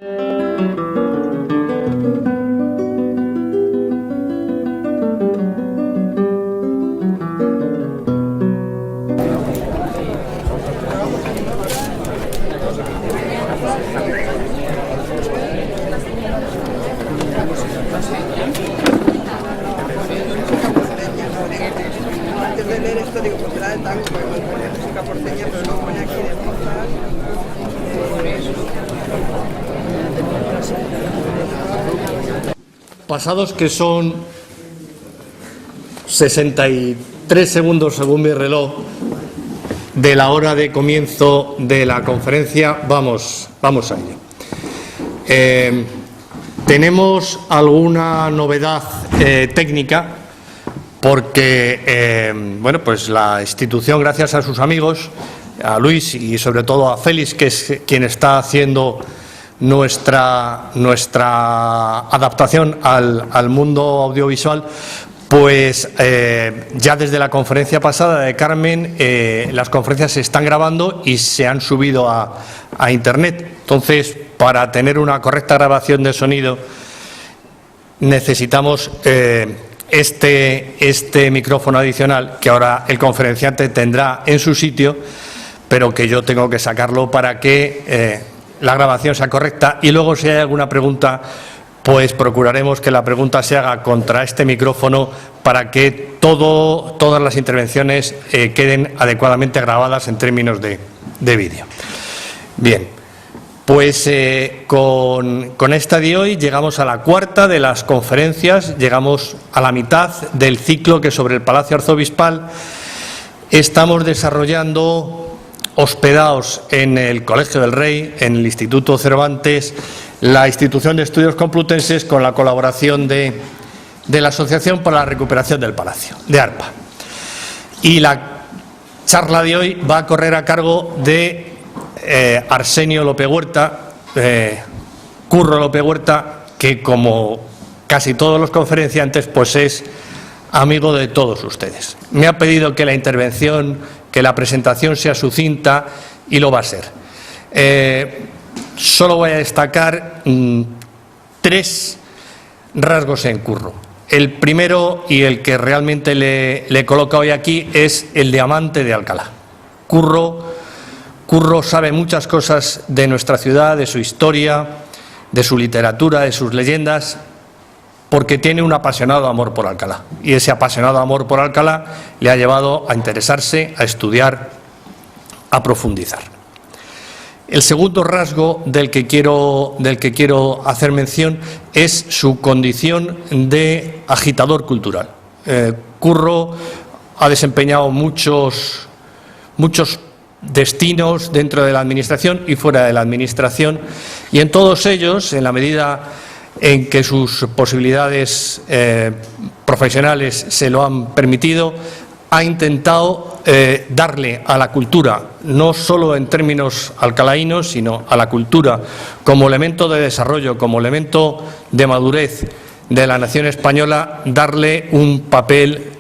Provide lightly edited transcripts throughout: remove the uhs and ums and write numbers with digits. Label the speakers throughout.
Speaker 1: Antes de leer esto digo, pues será de tango, porque me ponía música porteña, pero luego ponía aquí de Mozart.
Speaker 2: Pasados que son 63 segundos según mi reloj de la hora de comienzo de la conferencia, vamos a ello. Tenemos alguna novedad técnica porque bueno, pues la institución, gracias a sus amigos, a Luis y sobre todo a Félix, que es quien está haciendo nuestra adaptación al mundo audiovisual, pues ya desde la conferencia pasada de Carmen, las conferencias se están grabando y se han subido a Internet. Entonces, para tener una correcta grabación de sonido, necesitamos este micrófono adicional que ahora el conferenciante tendrá en su sitio, pero que yo tengo que sacarlo para que la grabación sea correcta, y luego si hay alguna pregunta, pues procuraremos que la pregunta se haga contra este micrófono para que todas las intervenciones queden adecuadamente grabadas en términos de vídeo. Bien, pues con esta de hoy llegamos a la cuarta de las conferencias, llegamos a la mitad del ciclo que sobre el Palacio Arzobispal estamos desarrollando, hospedados en el Colegio del Rey, en el Instituto Cervantes, la Institución de Estudios Complutenses, con la colaboración de la Asociación para la Recuperación del Palacio, de ARPA. Y la charla de hoy va a correr a cargo de Arsenio López Huerta, Curro López Huerta, que como casi todos los conferenciantes, pues es amigo de todos ustedes. Me ha pedido que la intervención, que la presentación sea sucinta, y lo va a ser. Solo voy a destacar tres rasgos en Curro. El primero, y el que realmente le coloca hoy aquí, es el de amante de Alcalá. Curro sabe muchas cosas de nuestra ciudad, de su historia, de su literatura, de sus leyendas, porque tiene un apasionado amor por Alcalá. Y ese apasionado amor por Alcalá le ha llevado a interesarse, a estudiar, a profundizar. El segundo rasgo del que quiero hacer mención es su condición de agitador cultural. Curro ha desempeñado muchos destinos dentro de la Administración y fuera de la Administración, y en todos ellos, en la medida en que sus posibilidades profesionales se lo han permitido, ha intentado darle a la cultura, no solo en términos alcalaínos, sino a la cultura como elemento de desarrollo, como elemento de madurez de la nación española, darle un papel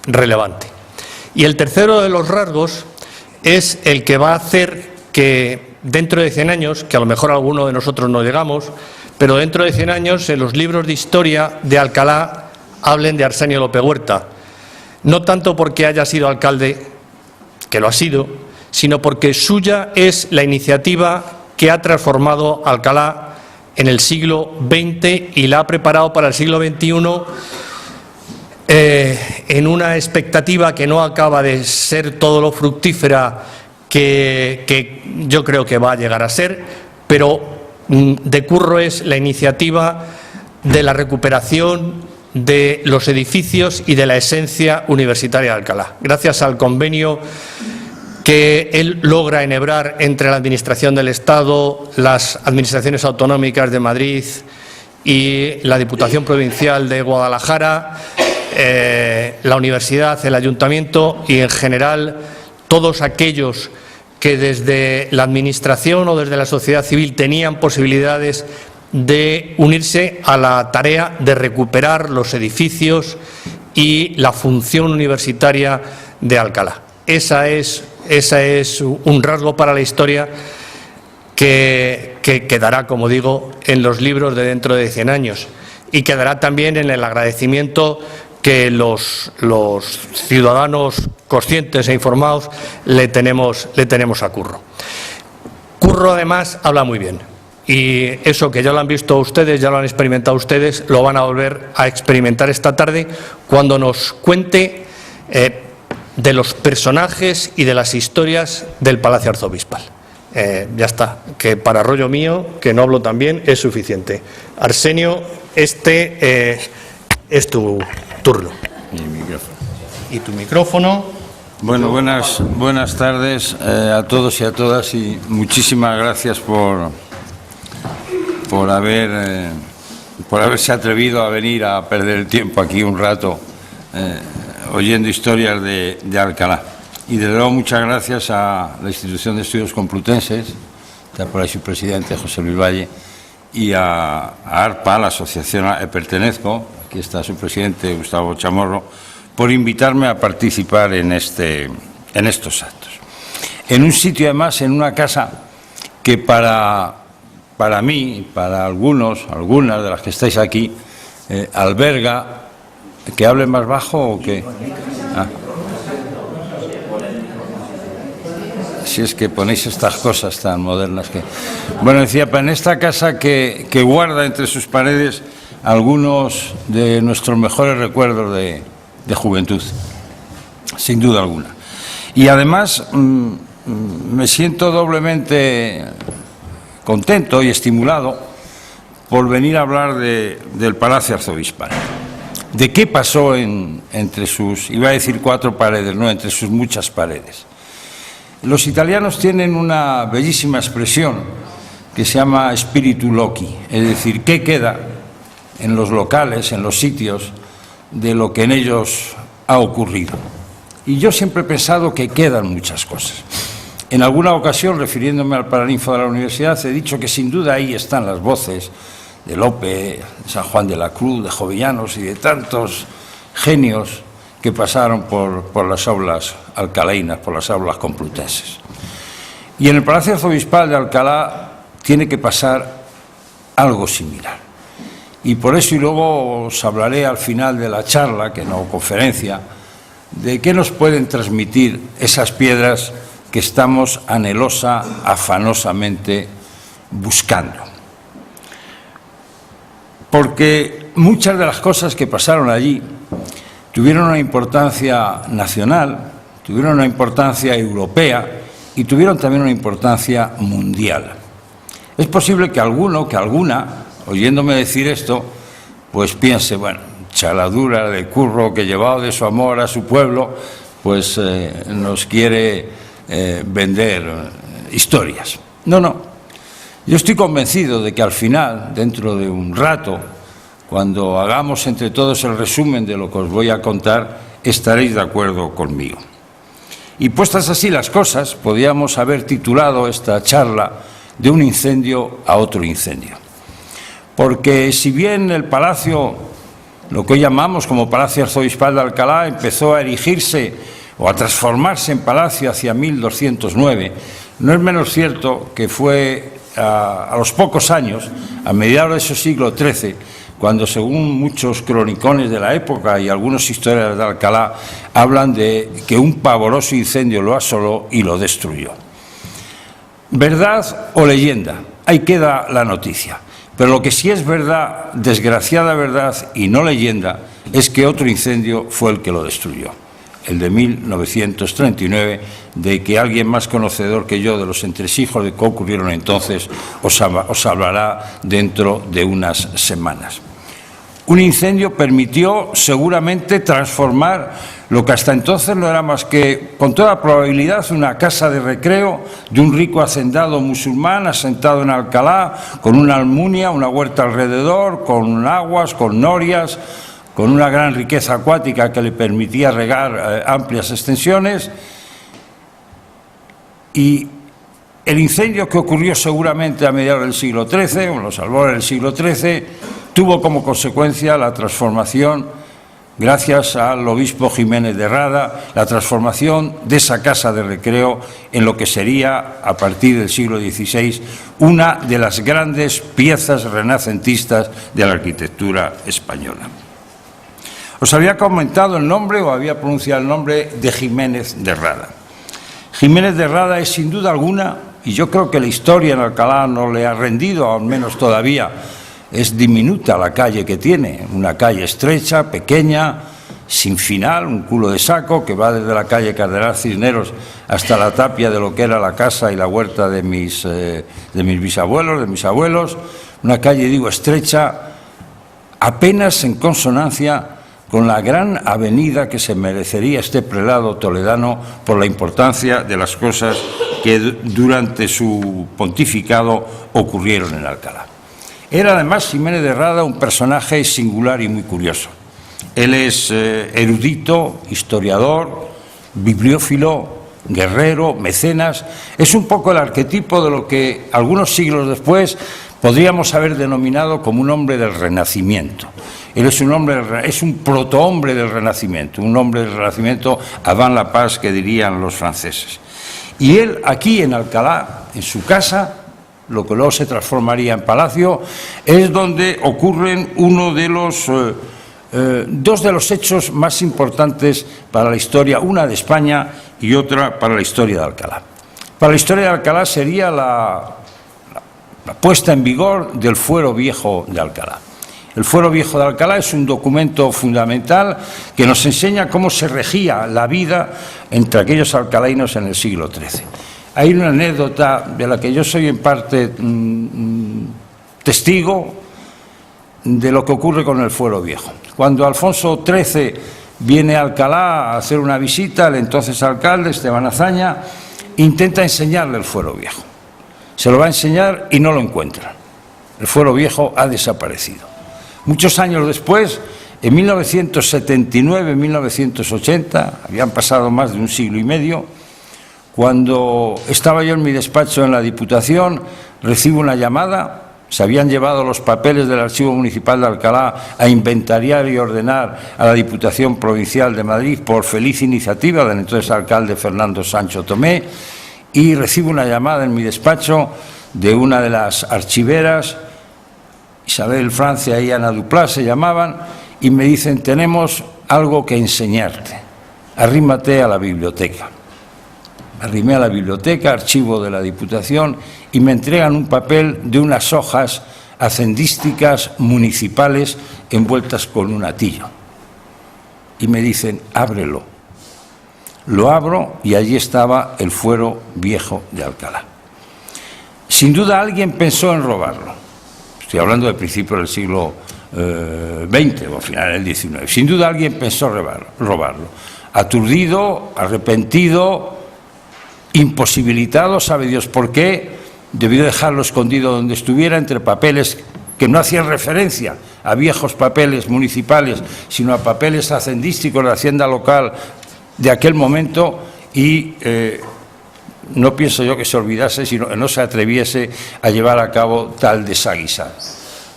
Speaker 2: relevante. Y el tercero de los rasgos es el que va a hacer que dentro de 100 años, que a lo mejor alguno de nosotros no llegamos, pero dentro de 100 años en los libros de historia de Alcalá hablen de Arsenio López Huerta. No tanto porque haya sido alcalde, que lo ha sido, sino porque suya es la iniciativa que ha transformado Alcalá en el siglo XX y la ha preparado para el siglo XXI en una expectativa que no acaba de ser todo lo fructífera que yo creo que va a llegar a ser, pero de Curro es la iniciativa de la recuperación de los edificios y de la esencia universitaria de Alcalá. Gracias al convenio que él logra enhebrar entre la Administración del Estado, las administraciones autonómicas de Madrid y la Diputación Provincial de Guadalajara, la universidad, el ayuntamiento y en general todos aquellos que desde la Administración o desde la sociedad civil tenían posibilidades de unirse a la tarea de recuperar los edificios y la función universitaria de Alcalá. Esa es un rasgo para la historia que quedará, como digo, en los libros de dentro de 100 años y quedará también en el agradecimiento que los ciudadanos conscientes e informados le tenemos a Curro. Curro, además, habla muy bien. Y eso que ya lo han visto ustedes, ya lo han experimentado ustedes, lo van a volver a experimentar esta tarde cuando nos cuente de los personajes y de las historias del Palacio Arzobispal. Ya está, que para rollo mío, que no hablo tan bien, es suficiente. Arsenio, es tu turno. Y tu micrófono.
Speaker 3: Bueno, buenas tardes a todos y a todas, y muchísimas gracias por haberse atrevido a venir a perder el tiempo aquí un rato oyendo historias de Alcalá. Y desde luego muchas gracias a la Institución de Estudios Complutenses, está por ahí su presidente, José Luis Valle, y a ARPA, la asociación a la que pertenezco, aquí está su presidente, Gustavo Chamorro, por invitarme a participar en estos actos. En un sitio, además, en una casa que para mí, para algunas de las que estáis aquí, alberga, ¿que hable más bajo o qué? Si es que ponéis estas cosas tan modernas que... Bueno, decía, en esta casa que guarda entre sus paredes algunos de nuestros mejores recuerdos de juventud, sin duda alguna. Y además me siento doblemente contento y estimulado por venir a hablar del Palacio Arzobispal. ¿De qué pasó entre sus, iba a decir 4 paredes, no, entre sus muchas paredes? Los italianos tienen una bellísima expresión que se llama spiritu loci, es decir, ¿qué queda en los locales, en los sitios, de lo que en ellos ha ocurrido? Y yo siempre he pensado que quedan muchas cosas. En alguna ocasión, refiriéndome al Paraninfo de la Universidad, he dicho que sin duda ahí están las voces de Lope, de San Juan de la Cruz, de Jovellanos y de tantos genios que pasaron por las aulas alcalainas, por las aulas complutenses. Y en el Palacio Arzobispal de Alcalá tiene que pasar algo similar. Y por eso, y luego os hablaré al final de la charla, que no conferencia, de qué nos pueden transmitir esas piedras que estamos afanosamente buscando. Porque muchas de las cosas que pasaron allí tuvieron una importancia nacional, tuvieron una importancia europea y tuvieron también una importancia mundial. Es posible que alguno, que alguna, oyéndome decir esto, pues piense, bueno, chaladura de Curro, que llevado de su amor a su pueblo, pues nos quiere vender historias. No. Yo estoy convencido de que al final, dentro de un rato, cuando hagamos entre todos el resumen de lo que os voy a contar, estaréis de acuerdo conmigo. Y puestas así las cosas, podríamos haber titulado esta charla de un incendio a otro incendio. Porque si bien el palacio, lo que hoy llamamos como Palacio Arzobispal de Alcalá, empezó a erigirse o a transformarse en palacio hacia 1209, no es menos cierto que fue a los pocos años, a mediados de ese siglo XIII, cuando, según muchos cronicones de la época y algunos historiadores de Alcalá, hablan de que un pavoroso incendio lo asoló y lo destruyó. ¿Verdad o leyenda? Ahí queda la noticia. Pero lo que sí es verdad, desgraciada verdad y no leyenda, es que otro incendio fue el que lo destruyó, el de 1939, de que alguien más conocedor que yo de los entresijos de que ocurrieron entonces os hablará dentro de unas semanas. Un incendio permitió seguramente transformar lo que hasta entonces no era más que, con toda probabilidad, una casa de recreo de un rico hacendado musulmán asentado en Alcalá, con una almunia, una huerta alrededor, con aguas, con norias, con una gran riqueza acuática que le permitía regar amplias extensiones. Y el incendio, que ocurrió seguramente a mediados del siglo XIII, o en los albores del siglo XIII, tuvo como consecuencia la transformación gracias al obispo Jiménez de Rada, la transformación de esa casa de recreo en lo que sería, a partir del siglo XVI, una de las grandes piezas renacentistas de la arquitectura española. Os había comentado el nombre, o había pronunciado el nombre de Jiménez de Rada. Jiménez de Rada es, sin duda alguna, y yo creo que la historia en Alcalá no le ha rendido, al menos todavía. Es diminuta la calle que tiene, una calle estrecha, pequeña, sin final, un culo de saco que va desde la calle Cardenal Cisneros hasta la tapia de lo que era la casa y la huerta de mis bisabuelos, de mis abuelos. Una calle, digo, estrecha, apenas en consonancia con la gran avenida que se merecería este prelado toledano por la importancia de las cosas que durante su pontificado ocurrieron en Alcalá. Era además Jiménez de Rada un personaje singular y muy curioso. Él es erudito, historiador, bibliófilo, guerrero, mecenas. Es un poco el arquetipo de lo que algunos siglos después podríamos haber denominado como un hombre del Renacimiento. Él es un protohombre del Renacimiento, un hombre del Renacimiento avant la paz, que dirían los franceses. Y él aquí en Alcalá, en su casa, lo que luego se transformaría en palacio, es donde ocurren uno de los dos de los hechos más importantes para la historia, una de España y otra para la historia de Alcalá. Para la historia de Alcalá sería la puesta en vigor del Fuero Viejo de Alcalá. El Fuero Viejo de Alcalá es un documento fundamental que nos enseña cómo se regía la vida entre aquellos alcalainos en el siglo XIII. Hay una anécdota de la que yo soy en parte testigo de lo que ocurre con el Fuero Viejo. Cuando Alfonso XIII viene a Alcalá a hacer una visita, el entonces alcalde, Esteban Azaña, intenta enseñarle el Fuero Viejo. Se lo va a enseñar y no lo encuentra. El Fuero Viejo ha desaparecido. Muchos años después, en 1979, 1980, habían pasado más de un siglo y medio, cuando estaba yo en mi despacho en la Diputación, recibo una llamada. Se habían llevado los papeles del Archivo Municipal de Alcalá a inventariar y ordenar a la Diputación Provincial de Madrid por feliz iniciativa del entonces alcalde Fernando Sancho Tomé, y recibo una llamada en mi despacho de una de las archiveras, Isabel Francia y Ana Duplá se llamaban, y me dicen: tenemos algo que enseñarte, arrímate a la biblioteca. Arrimé a la biblioteca, archivo de la Diputación, y me entregan un papel de unas hojas hacendísticas municipales envueltas con un atillo. Y me dicen: ábrelo. Lo abro y allí estaba el Fuero Viejo de Alcalá. Sin duda alguien pensó en robarlo. Estoy hablando del principio del siglo XX o final del XIX. Sin duda alguien pensó robarlo. Aturdido, arrepentido, imposibilitado, sabe Dios por qué, debió dejarlo escondido donde estuviera, entre papeles que no hacían referencia a viejos papeles municipales, sino a papeles hacendísticos de Hacienda local de aquel momento, y no pienso yo que se olvidase, sino que no se atreviese a llevar a cabo tal desaguisado.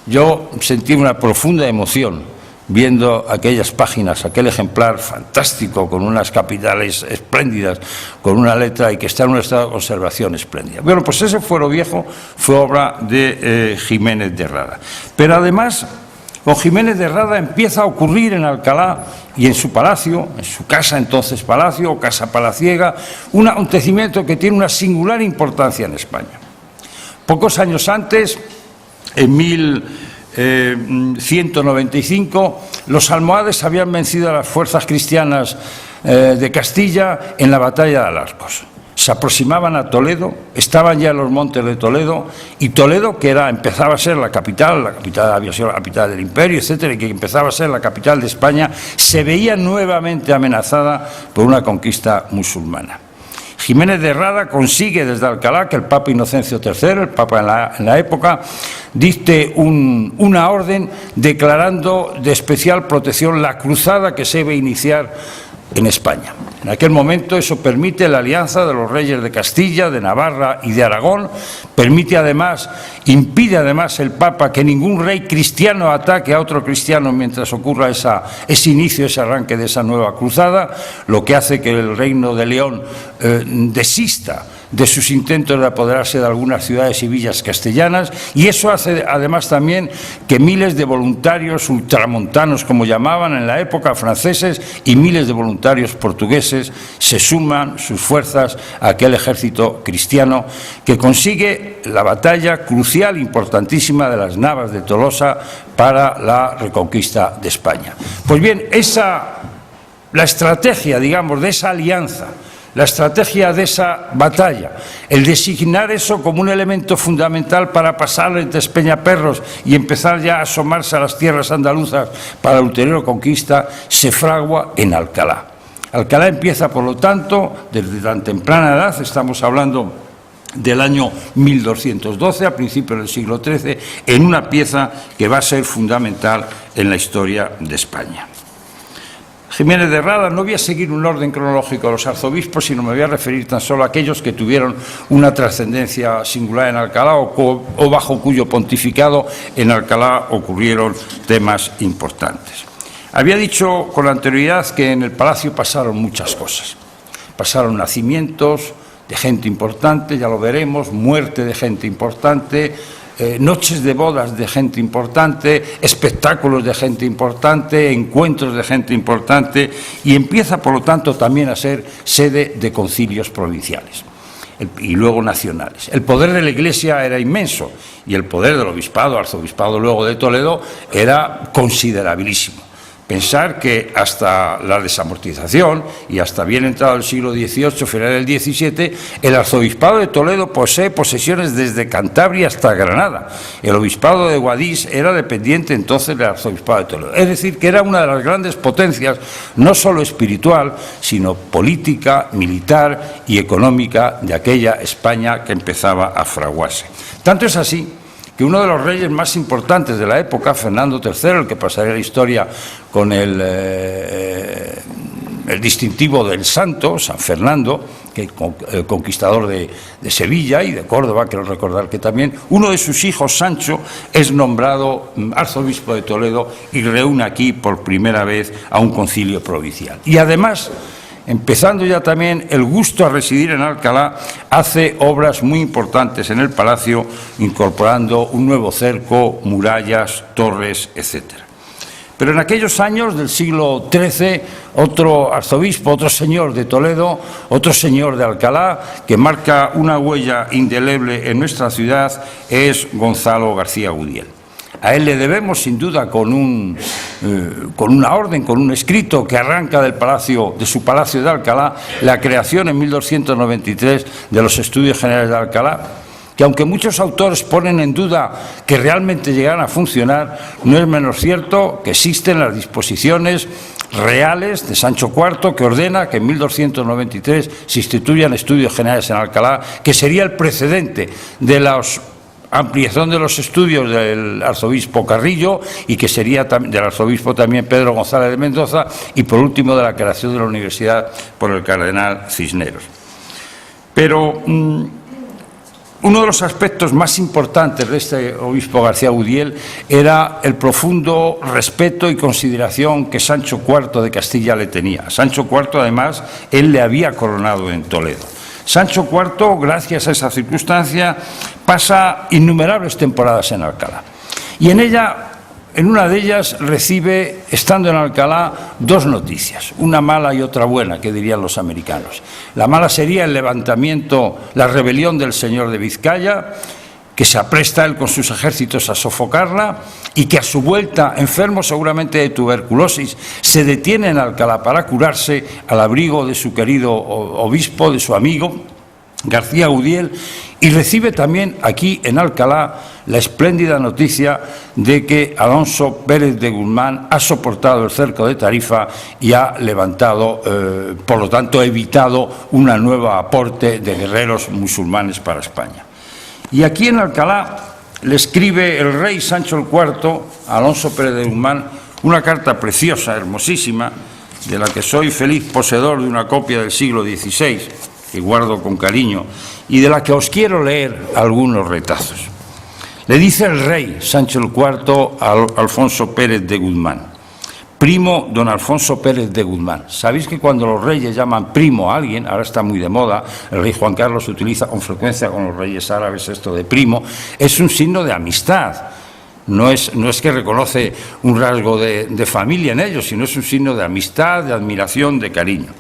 Speaker 3: Yo sentí una profunda emoción viendo aquellas páginas, aquel ejemplar fantástico, con unas capitales espléndidas, con una letra y que está en un estado de conservación espléndida. Bueno, pues ese Fuero Viejo fue obra de Jiménez de Rada. Pero además, con Jiménez de Rada empieza a ocurrir en Alcalá y en su palacio, en su casa entonces palacio, o casa palaciega, un acontecimiento que tiene una singular importancia en España. Pocos años antes, en 1195, los almohades habían vencido a las fuerzas cristianas de Castilla en la batalla de Alarcos. Se aproximaban a Toledo, estaban ya en los montes de Toledo, y Toledo, que empezaba a ser la capital había sido la capital del imperio, etcétera, y que empezaba a ser la capital de España, se veía nuevamente amenazada por una conquista musulmana. Jiménez de Rada consigue desde Alcalá que el Papa Inocencio III, el Papa en la época, dicte una orden declarando de especial protección la cruzada que se iba a iniciar en España. En aquel momento eso permite la alianza de los reyes de Castilla, de Navarra y de Aragón, impide además el Papa que ningún rey cristiano ataque a otro cristiano mientras ocurra ese inicio, ese arranque de esa nueva cruzada, lo que hace que el Reino de León desista de sus intentos de apoderarse de algunas ciudades y villas castellanas, y eso hace además también que miles de voluntarios ultramontanos, como llamaban en la época, franceses, y miles de voluntarios portugueses se suman sus fuerzas a aquel ejército cristiano que consigue la batalla crucial, importantísima, de las Navas de Tolosa para la reconquista de España. Pues bien, la estrategia, digamos, de esa alianza, la estrategia de esa batalla, el designar eso como un elemento fundamental para pasar entre Peñaperros y empezar ya a asomarse a las tierras andaluzas para la ulterior conquista, se fragua en Alcalá. Alcalá empieza, por lo tanto, desde tan temprana edad, estamos hablando del año 1212, a principios del siglo XIII, en una pieza que va a ser fundamental en la historia de España. Jiménez de Rada, no voy a seguir un orden cronológico de los arzobispos, sino me voy a referir tan solo a aquellos que tuvieron una trascendencia singular en Alcalá o bajo cuyo pontificado en Alcalá ocurrieron temas importantes. Había dicho con anterioridad que en el palacio pasaron muchas cosas. Pasaron nacimientos de gente importante, ya lo veremos, muerte de gente importante, noches de bodas de gente importante, espectáculos de gente importante, encuentros de gente importante, y empieza, por lo tanto, también a ser sede de concilios provinciales y luego nacionales. El poder de la Iglesia era inmenso y el poder del obispado, arzobispado luego de Toledo, era considerabilísimo. Pensar que hasta la desamortización y hasta bien entrado el siglo XVIII, final del XVII, el arzobispado de Toledo posee posesiones desde Cantabria hasta Granada. El obispado de Guadix era dependiente entonces del arzobispado de Toledo. Es decir, que era una de las grandes potencias, no solo espiritual, sino política, militar y económica de aquella España que empezaba a fraguarse. Tanto es así que uno de los reyes más importantes de la época, Fernando III, el que pasaría a la historia con el distintivo del Santo, San Fernando, que el conquistador de Sevilla y de Córdoba, quiero recordar que también, uno de sus hijos, Sancho, es nombrado arzobispo de Toledo y reúne aquí por primera vez a un concilio provincial. Y además, empezando ya también el gusto a residir en Alcalá, hace obras muy importantes en el palacio, incorporando un nuevo cerco, murallas, torres, etc. Pero en aquellos años del siglo XIII, otro arzobispo, otro señor de Toledo, otro señor de Alcalá, que marca una huella indeleble en nuestra ciudad, es Gonzalo García Gudiel. A él le debemos, sin duda, con una orden, con un escrito que arranca de su palacio de Alcalá, la creación en 1293 de los Estudios Generales de Alcalá, que aunque muchos autores ponen en duda que realmente llegaran a funcionar, no es menos cierto que existen las disposiciones reales de Sancho IV, que ordena que en 1293 se instituyan Estudios Generales en Alcalá, que sería el precedente de la ampliación de los estudios del arzobispo Carrillo y que sería del arzobispo también Pedro González de Mendoza, y por último de la creación de la universidad por el cardenal Cisneros. Pero uno de los aspectos más importantes de este obispo García Gudiel era el profundo respeto y consideración que Sancho IV de Castilla le tenía. Sancho IV, además, él le había coronado en Toledo. Sancho IV, gracias a esa circunstancia, pasa innumerables temporadas en Alcalá. Y en una de ellas recibe, estando en Alcalá, dos noticias, una mala y otra buena, que dirían los americanos. La mala sería el levantamiento, la rebelión del señor de Vizcaya, que se apresta él con sus ejércitos a sofocarla y que a su vuelta, enfermo seguramente de tuberculosis, se detiene en Alcalá para curarse al abrigo de su querido obispo, de su amigo García Gudiel, y recibe también aquí en Alcalá la espléndida noticia de que Alonso Pérez de Guzmán ha soportado el cerco de Tarifa y ha levantado, por lo tanto, evitado un nuevo aporte de guerreros musulmanes para España. Y aquí en Alcalá le escribe el rey Sancho IV a Alonso Pérez de Guzmán una carta preciosa, hermosísima, de la que soy feliz poseedor de una copia del siglo XVI, que guardo con cariño, y de la que os quiero leer algunos retazos. Le dice el rey Sancho IV a Alfonso Pérez de Guzmán: primo don Alfonso Pérez de Guzmán. Sabéis que cuando los reyes llaman primo a alguien, ahora está muy de moda, el rey Juan Carlos utiliza con frecuencia con los reyes árabes esto de primo, es un signo de amistad. No es que reconoce un rasgo de familia en ellos, sino es un signo de amistad, de admiración, de cariño.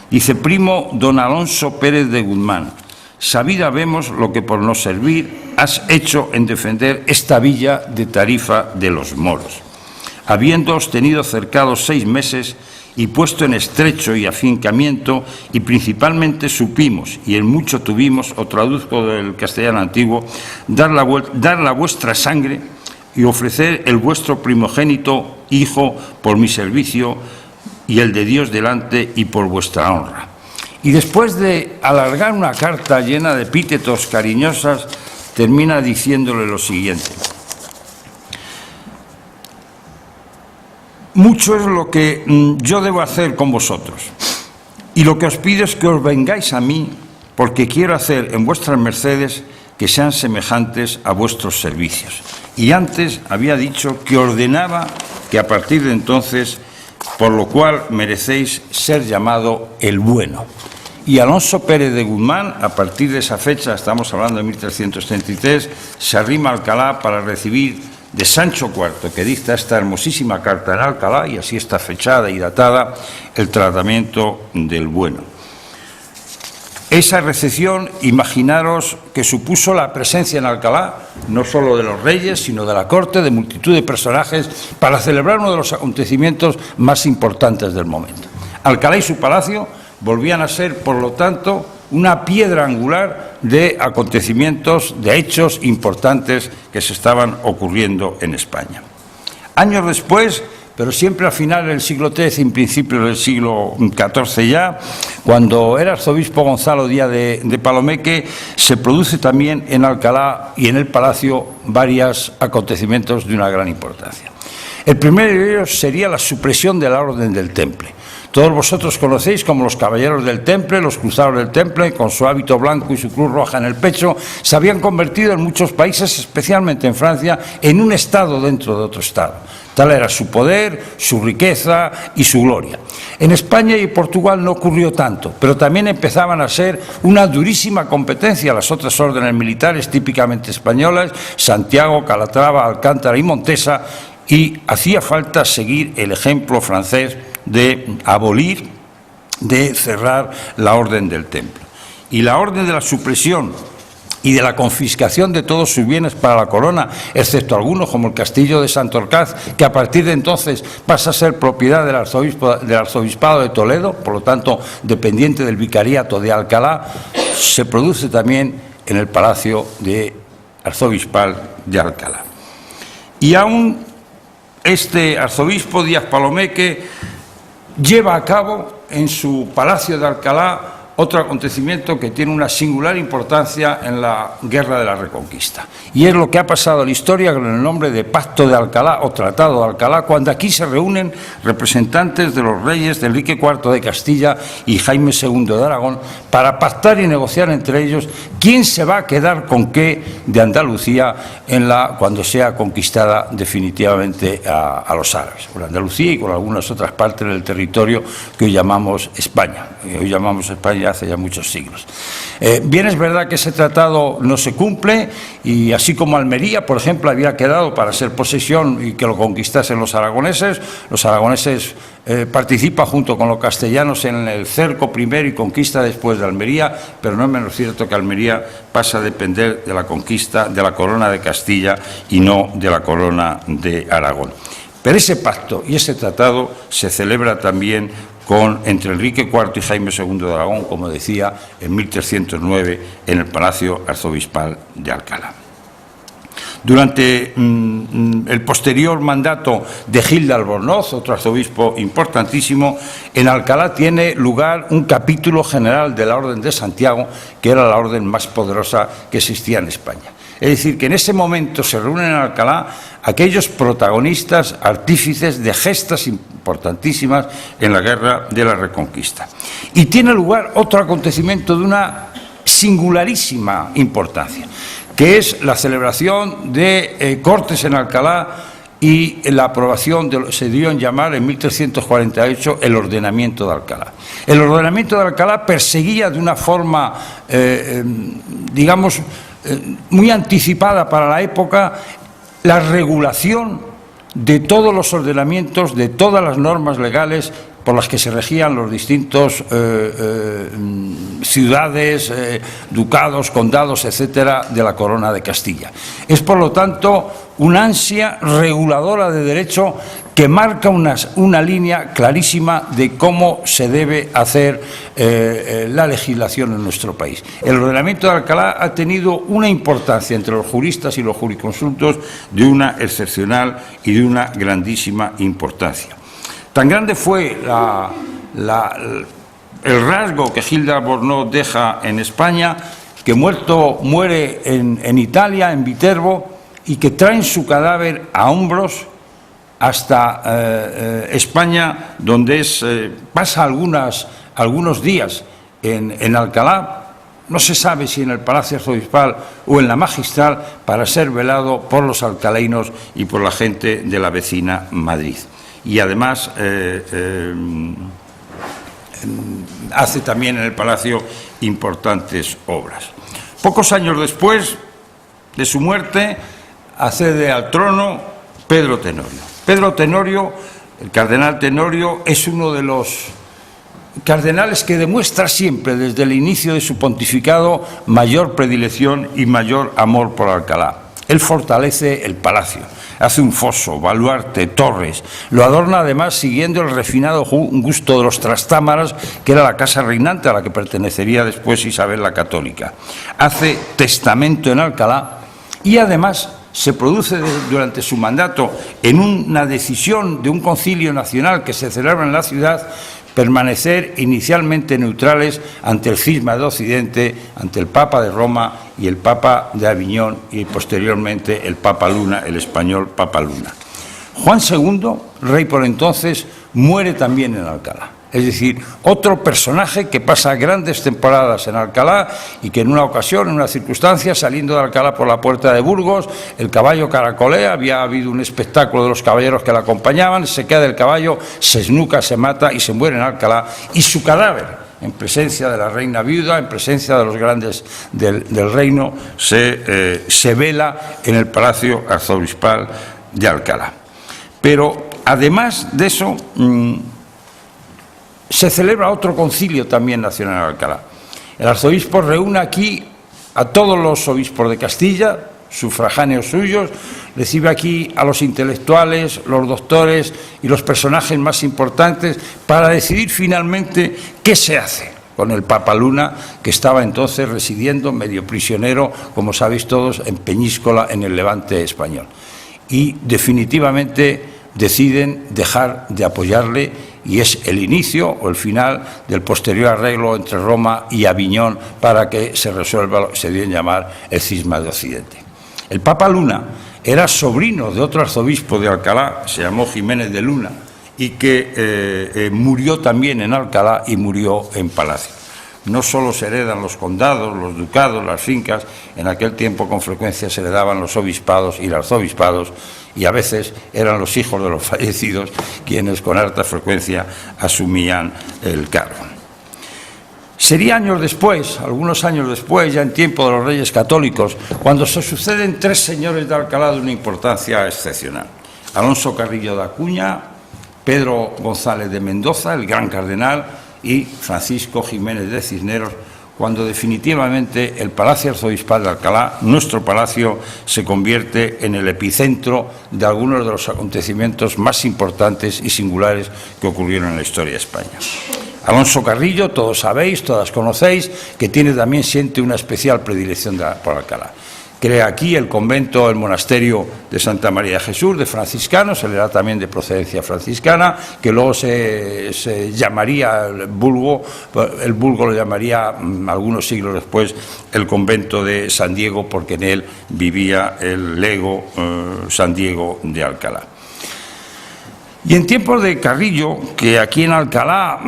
Speaker 3: Dice: primo don Alonso Pérez de Guzmán, sabida vemos lo que por nos servir has hecho en defender esta villa de Tarifa de los moros. Habiéndoos tenido cercados 6 meses y puesto en estrecho y afincamiento, y principalmente supimos, y en mucho tuvimos, o traduzco del castellano antiguo, dar la vuestra sangre y ofrecer el vuestro primogénito hijo por mi servicio y el de Dios delante y por vuestra honra. Y después de alargar una carta llena de epítetos cariñosas, termina diciéndole lo siguiente: mucho es lo que yo debo hacer con vosotros, y lo que os pido es que os vengáis a mí, porque quiero hacer en vuestras mercedes que sean semejantes a vuestros servicios. Y antes había dicho que ordenaba que a partir de entonces, por lo cual merecéis ser llamado el bueno. Y Alonso Pérez de Guzmán, a partir de esa fecha, estamos hablando de 1333, se arrima a Alcalá para recibir de Sancho IV, que dicta esta hermosísima carta en Alcalá, y así está fechada y datada, el tratamiento del bueno. Esa recepción, imaginaros que supuso la presencia en Alcalá, no solo de los reyes, sino de la corte, de multitud de personajes, para celebrar uno de los acontecimientos más importantes del momento. Alcalá y su palacio volvían a ser, por lo tanto, una piedra angular de acontecimientos, de hechos importantes que se estaban ocurriendo en España. Años después, pero siempre a finales del siglo XIII y principios del siglo XIV ya, cuando era arzobispo Gonzalo Díaz de Palomeque, se produce también en Alcalá y en el palacio varios acontecimientos de una gran importancia. El primero de ellos sería la supresión de la Orden del Temple. Todos vosotros conocéis como los caballeros del Temple, los cruzados del Temple, con su hábito blanco y su cruz roja en el pecho, se habían convertido en muchos países, especialmente en Francia, en un estado dentro de otro estado. Tal era su poder, su riqueza y su gloria. En España y Portugal no ocurrió tanto, pero también empezaban a ser una durísima competencia las otras órdenes militares típicamente españolas, Santiago, Calatrava, Alcántara y Montesa, y hacía falta seguir el ejemplo francés de abolir, de cerrar la Orden del Temple. Y la orden de la supresión y de la confiscación de todos sus bienes para la corona, excepto algunos como el castillo de Santorcaz, que a partir de entonces pasa a ser propiedad del arzobispado de Toledo, por lo tanto dependiente del vicariato de Alcalá, se produce también en el palacio arzobispal de Alcalá. Y aún este arzobispo Díaz Palomeque lleva a cabo en su palacio de Alcalá otro acontecimiento que tiene una singular importancia en la Guerra de la Reconquista. Y es lo que ha pasado en la historia con el nombre de Pacto de Alcalá o Tratado de Alcalá, cuando aquí se reúnen representantes de los reyes de Enrique IV de Castilla y Jaime II de Aragón para pactar y negociar entre ellos quién se va a quedar con qué de Andalucía cuando sea conquistada definitivamente a los árabes, con Andalucía y con algunas otras partes del territorio que hoy llamamos España. Hoy llamamos España hace ya muchos siglos. Bien, es verdad que ese tratado no se cumple, y así como Almería, por ejemplo, había quedado para ser posesión y que lo conquistasen los aragoneses participan junto con los castellanos en el cerco primero y conquista después de Almería, pero no es menos cierto que Almería pasa a depender de la conquista de la corona de Castilla y no de la corona de Aragón. Pero ese pacto y ese tratado se celebra también entre Enrique IV y Jaime II de Aragón, como decía, en 1309 en el Palacio Arzobispal de Alcalá. Durante el posterior mandato de Gil de Albornoz, otro arzobispo importantísimo, en Alcalá tiene lugar un capítulo general de la Orden de Santiago, que era la orden más poderosa que existía en España. Es decir, que en ese momento se reúnen en Alcalá aquellos protagonistas, artífices de gestas importantísimas en la Guerra de la Reconquista. Y tiene lugar otro acontecimiento de una singularísima importancia, que es la celebración de Cortes en Alcalá y la aprobación se dio en llamar en 1348 el ordenamiento de Alcalá. El ordenamiento de Alcalá perseguía de una forma, digamos, muy anticipada para la época, la regulación de todos los ordenamientos, de todas las normas legales por las que se regían los distintos ciudades, ducados, condados, etcétera, de la Corona de Castilla. Es, por lo tanto, una ansia reguladora de derecho que marca una línea clarísima de cómo se debe hacer la legislación en nuestro país. El ordenamiento de Alcalá ha tenido una importancia entre los juristas y los jurisconsultos de una excepcional y de una grandísima importancia. Tan grande fue el rasgo que Gil de Albornoz deja en España, que muere en Italia, en Viterbo, y que traen su cadáver a hombros hasta España, donde pasa algunos días en Alcalá. No se sabe si en el Palacio Arzobispal o en la Magistral, para ser velado por los alcalainos y por la gente de la vecina Madrid. Y además hace también en el Palacio importantes obras. Pocos años después de su muerte, accede al trono Pedro Tenorio. Pedro Tenorio, el cardenal Tenorio, es uno de los cardenales que demuestra siempre, desde el inicio de su pontificado, mayor predilección y mayor amor por Alcalá. Él fortalece el palacio, hace un foso, baluarte, torres, lo adorna además siguiendo el refinado gusto de los Trastámaras, que era la casa reinante a la que pertenecería después Isabel la Católica. Hace testamento en Alcalá y además se produce durante su mandato, en una decisión de un concilio nacional que se celebra en la ciudad, permanecer inicialmente neutrales ante el cisma de Occidente, ante el Papa de Roma y el Papa de Aviñón, y posteriormente el Papa Luna, el español Papa Luna. Juan II, rey por entonces, muere también en Alcalá. Es decir, otro personaje que pasa grandes temporadas en Alcalá y que en una ocasión, en una circunstancia, saliendo de Alcalá por la puerta de Burgos, el caballo caracolea, había habido un espectáculo de los caballeros que la acompañaban, se queda el caballo, se esnuca, se mata y se muere en Alcalá, y su cadáver, en presencia de la reina viuda, en presencia de los grandes del reino, se vela en el Palacio Arzobispal de Alcalá. Pero además de eso, se celebra otro concilio también nacional en Alcalá. El arzobispo reúne aquí a todos los obispos de Castilla, sufragáneos suyos, recibe aquí a los intelectuales, los doctores y los personajes más importantes para decidir finalmente qué se hace con el Papa Luna, que estaba entonces residiendo medio prisionero, como sabéis todos, en Peñíscola, en el Levante español. Y definitivamente deciden dejar de apoyarle, y es el inicio o el final del posterior arreglo entre Roma y Aviñón para que se resuelva lo que se dio en llamar el cisma de Occidente. El Papa Luna era sobrino de otro arzobispo de Alcalá, se llamó Jiménez de Luna, y que murió también en Alcalá y murió en palacio. No solo se heredan los condados, los ducados, las fincas, en aquel tiempo con frecuencia se heredaban los obispados y los arzobispado, y a veces eran los hijos de los fallecidos quienes con harta frecuencia asumían el cargo. Sería años después, algunos años después, ya en tiempo de los reyes católicos, cuando se suceden tres señores de Alcalá de una importancia excepcional: Alonso Carrillo de Acuña, Pedro González de Mendoza, el gran cardenal, y Francisco Jiménez de Cisneros, cuando definitivamente el Palacio Arzobispal de Alcalá, nuestro palacio, se convierte en el epicentro de algunos de los acontecimientos más importantes y singulares que ocurrieron en la historia de España. Alonso Carrillo, todos sabéis, todas conocéis, que siente una especial predilección por Alcalá. Crea aquí el convento, el monasterio de Santa María de Jesús, de franciscanos, él era también de procedencia franciscana, que luego se llamaría el vulgo lo llamaría algunos siglos después el convento de San Diego, porque en él vivía el lego San Diego de Alcalá. Y en tiempos de Carrillo, que aquí en Alcalá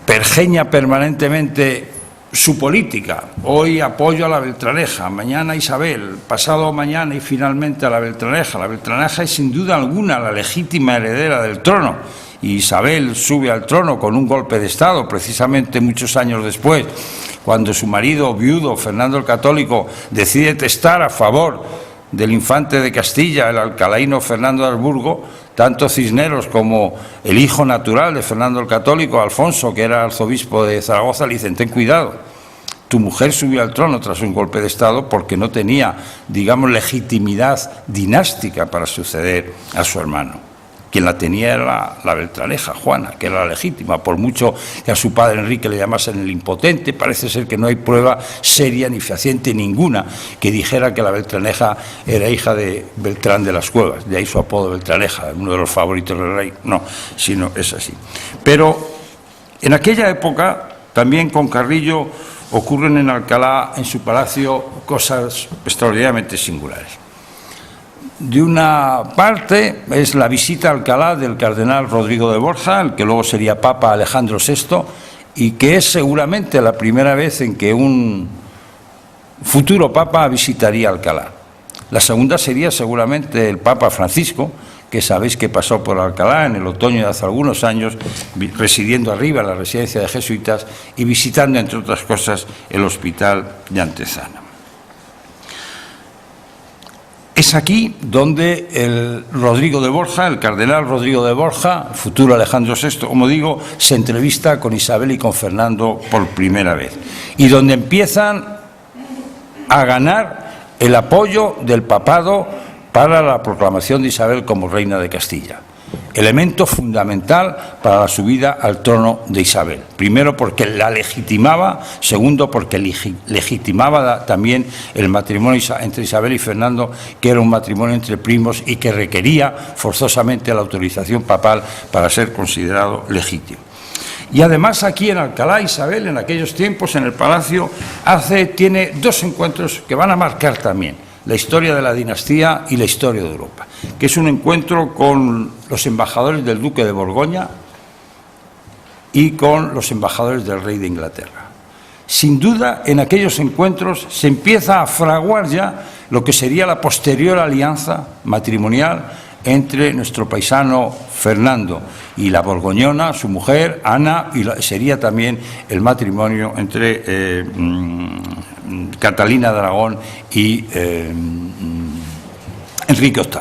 Speaker 3: pergeña permanentemente su política, hoy apoyo a la Beltraneja, mañana Isabel, pasado mañana y finalmente a la Beltraneja. La Beltraneja es sin duda alguna la legítima heredera del trono, y Isabel sube al trono con un golpe de Estado, precisamente muchos años después, cuando su marido viudo, Fernando el Católico, decide testar a favor del infante de Castilla, el alcalaíno Fernando de Habsburgo. Tanto Cisneros como el hijo natural de Fernando el Católico, Alfonso, que era arzobispo de Zaragoza, le dicen: ten cuidado, tu mujer subió al trono tras un golpe de Estado porque no tenía, digamos, legitimidad dinástica para suceder a su hermano. Quien la tenía era la Beltraneja, Juana, que era la legítima, por mucho que a su padre Enrique le llamasen el impotente. Parece ser que no hay prueba seria ni fehaciente ninguna que dijera que la Beltraneja era hija de Beltrán de las Cuevas, de ahí su apodo Beltraneja, uno de los favoritos del rey. No, sino es así. Pero en aquella época, también con Carrillo, ocurren en Alcalá, en su palacio, cosas extraordinariamente singulares. De una parte es la visita a Alcalá del cardenal Rodrigo de Borja, el que luego sería Papa Alejandro VI, y que es seguramente la primera vez en que un futuro Papa visitaría Alcalá. La segunda sería seguramente el Papa Francisco, que sabéis que pasó por Alcalá en el otoño de hace algunos años, residiendo arriba en la residencia de jesuitas y visitando, entre otras cosas, el hospital de Antezana. Es aquí donde el Rodrigo de Borja, el cardenal Rodrigo de Borja, futuro Alejandro VI, como digo, se entrevista con Isabel y con Fernando por primera vez, y donde empiezan a ganar el apoyo del papado para la proclamación de Isabel como reina de Castilla. Elemento fundamental para la subida al trono de Isabel. Primero, porque la legitimaba; segundo, porque legitimaba también el matrimonio entre Isabel y Fernando, que era un matrimonio entre primos y que requería forzosamente la autorización papal para ser considerado legítimo. Y además aquí en Alcalá, Isabel, en aquellos tiempos, en el palacio, tiene dos encuentros que van a marcar también la historia de la dinastía y la historia de Europa, que es un encuentro con los embajadores del duque de Borgoña y con los embajadores del rey de Inglaterra. Sin duda, en aquellos encuentros se empieza a fraguar ya lo que sería la posterior alianza matrimonial entre nuestro paisano Fernando y la borgoñona, su mujer, Ana, y sería también el matrimonio entre Catalina de Aragón y Enrique VIII,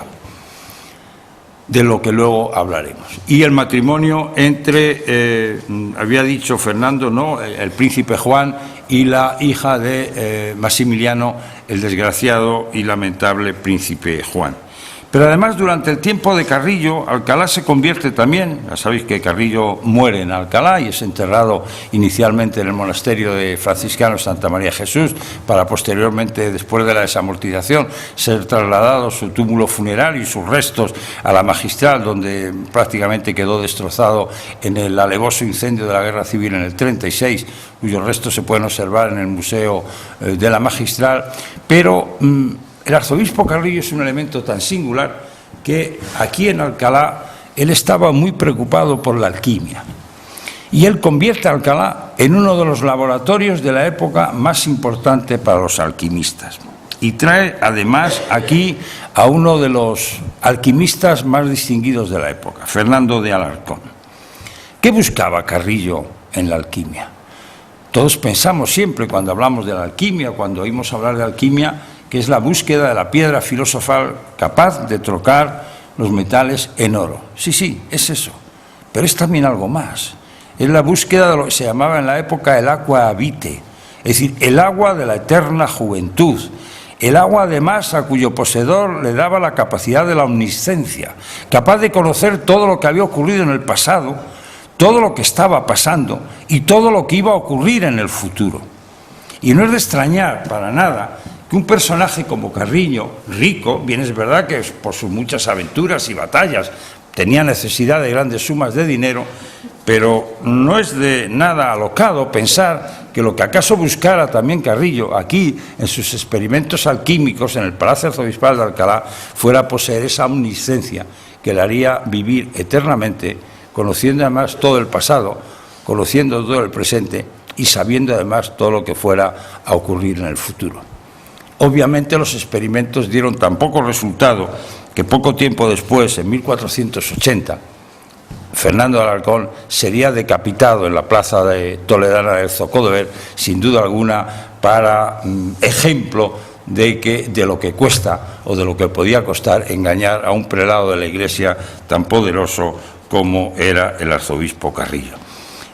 Speaker 3: de lo que luego hablaremos. Y el matrimonio entre, había dicho Fernando, ¿no?, el príncipe Juan y la hija de Maximiliano, el desgraciado y lamentable príncipe Juan. Pero además, durante el tiempo de Carrillo, Alcalá se convierte también, ya sabéis que Carrillo muere en Alcalá y es enterrado inicialmente en el monasterio de franciscanos Santa María Jesús, para posteriormente, después de la desamortización, ser trasladado su túmulo funerario y sus restos a la Magistral, donde prácticamente quedó destrozado en el alevoso incendio de la Guerra Civil en el 36, cuyos restos se pueden observar en el Museo de la Magistral. Pero el arzobispo Carrillo es un elemento tan singular que aquí en Alcalá él estaba muy preocupado por la alquimia. Y él convierte a Alcalá en uno de los laboratorios de la época más importante para los alquimistas. Y trae además aquí a uno de los alquimistas más distinguidos de la época, Fernando de Alarcón. ¿Qué buscaba Carrillo en la alquimia? Todos pensamos siempre, cuando hablamos de la alquimia, cuando oímos hablar de alquimia, que es la búsqueda de la piedra filosofal capaz de trocar los metales en oro. Sí, sí, es eso, pero es también algo más. Es la búsqueda de lo que se llamaba en la época el aqua vitae, es decir, el agua de la eterna juventud, el agua además a cuyo poseedor le daba la capacidad de la omnisciencia, capaz de conocer todo lo que había ocurrido en el pasado, todo lo que estaba pasando y todo lo que iba a ocurrir en el futuro. Y no es de extrañar para nada que un personaje como Carrillo, rico, bien es verdad que por sus muchas aventuras y batallas, tenía necesidad de grandes sumas de dinero, pero no es de nada alocado pensar que lo que acaso buscara también Carrillo aquí en sus experimentos alquímicos en el Palacio Arzobispal de Alcalá fuera poseer esa omnisciencia que le haría vivir eternamente, conociendo además todo el pasado, conociendo todo el presente y sabiendo además todo lo que fuera a ocurrir en el futuro. Obviamente los experimentos dieron tan poco resultado que poco tiempo después, en 1480, Fernando de Alarcón sería decapitado en la plaza de Toledana del Zocodover, sin duda alguna, para ejemplo de lo que cuesta o de lo que podía costar engañar a un prelado de la Iglesia tan poderoso como era el arzobispo Carrillo.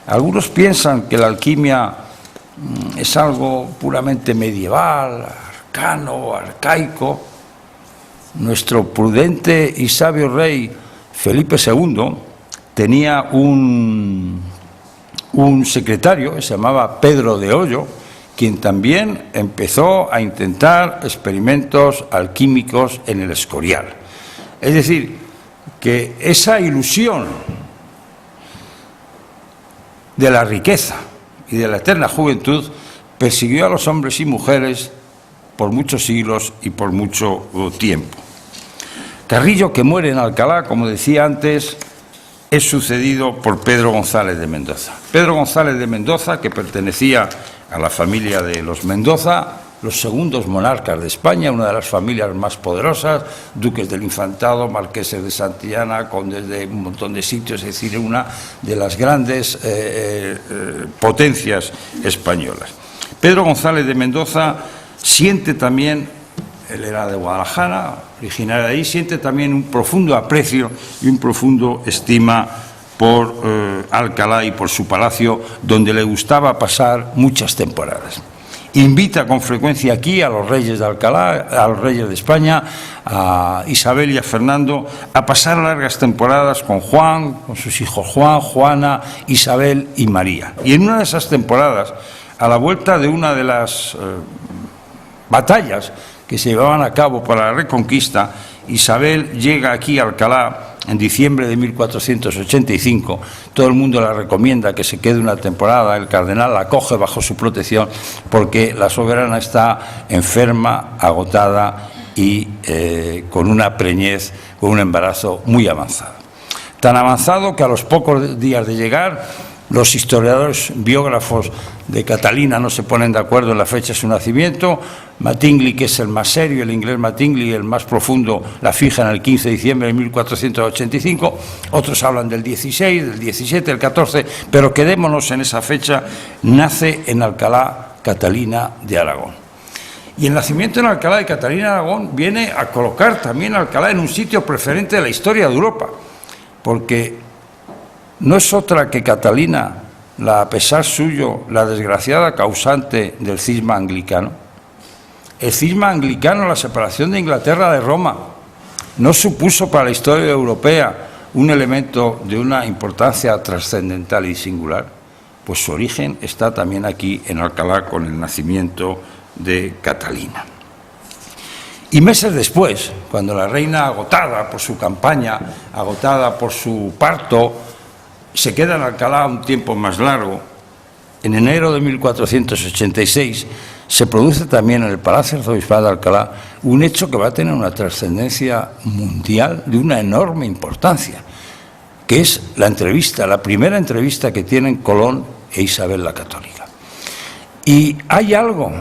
Speaker 3: Algunos piensan que la alquimia es algo puramente medieval, arcano, arcaico. Nuestro prudente y sabio rey Felipe II tenía un secretario que se llamaba Pedro de Hoyo, quien también empezó a intentar experimentos alquímicos en el Escorial. Es decir, que esa ilusión de la riqueza y de la eterna juventud persiguió a los hombres y mujeres por muchos siglos y por mucho tiempo. Carrillo, que muere en Alcalá, como decía antes, es sucedido por Pedro González de Mendoza. Pedro González de Mendoza, que pertenecía a la familia de los Mendoza, los segundos monarcas de España, una de las familias más poderosas, duques del Infantado, marqueses de Santillana, condes de un montón de sitios, es decir, una de las grandes potencias españolas. Pedro González de Mendoza siente también, él era de Guadalajara, originario de ahí, siente también un profundo aprecio y un profundo estima por Alcalá y por su palacio, donde le gustaba pasar muchas temporadas. Invita con frecuencia aquí a los reyes de Alcalá, a los reyes de España, a Isabel y a Fernando, a pasar largas temporadas con Juan, con sus hijos Juan, Juana, Isabel y María. Y en una de esas temporadas, a la vuelta de una de las batallas que se llevaban a cabo para la Reconquista, Isabel llega aquí a Alcalá en diciembre de 1485. Todo el mundo la recomienda que se quede una temporada. El cardenal la acoge bajo su protección porque la soberana está enferma, agotada y con una preñez, con un embarazo muy avanzado. Tan avanzado que a los pocos días de llegar, los historiadores biógrafos de Catalina no se ponen de acuerdo en la fecha de su nacimiento. Mattingly, que es el más serio, el inglés Mattingly, el más profundo, la fija en el 15 de diciembre de 1485. Otros hablan del 16, del 17, del 14, pero quedémonos en esa fecha. Nace en Alcalá Catalina de Aragón. Y el nacimiento en Alcalá de Catalina de Aragón viene a colocar también a Alcalá en un sitio preferente de la historia de Europa, porque no es otra que Catalina, a pesar suyo, la desgraciada causante del cisma anglicano. El cisma anglicano, la separación de Inglaterra de Roma, no supuso para la historia europea un elemento de una importancia trascendental y singular, pues su origen está también aquí en Alcalá con el nacimiento de Catalina. Y meses después, cuando la reina, agotada por su campaña, agotada por su parto, se queda en Alcalá un tiempo más largo, en enero de 1486 se produce también en el Palacio Arzobispal de Alcalá un hecho que va a tener una trascendencia mundial de una enorme importancia, que es la entrevista, la primera entrevista que tienen Colón e Isabel la Católica. Y hay algo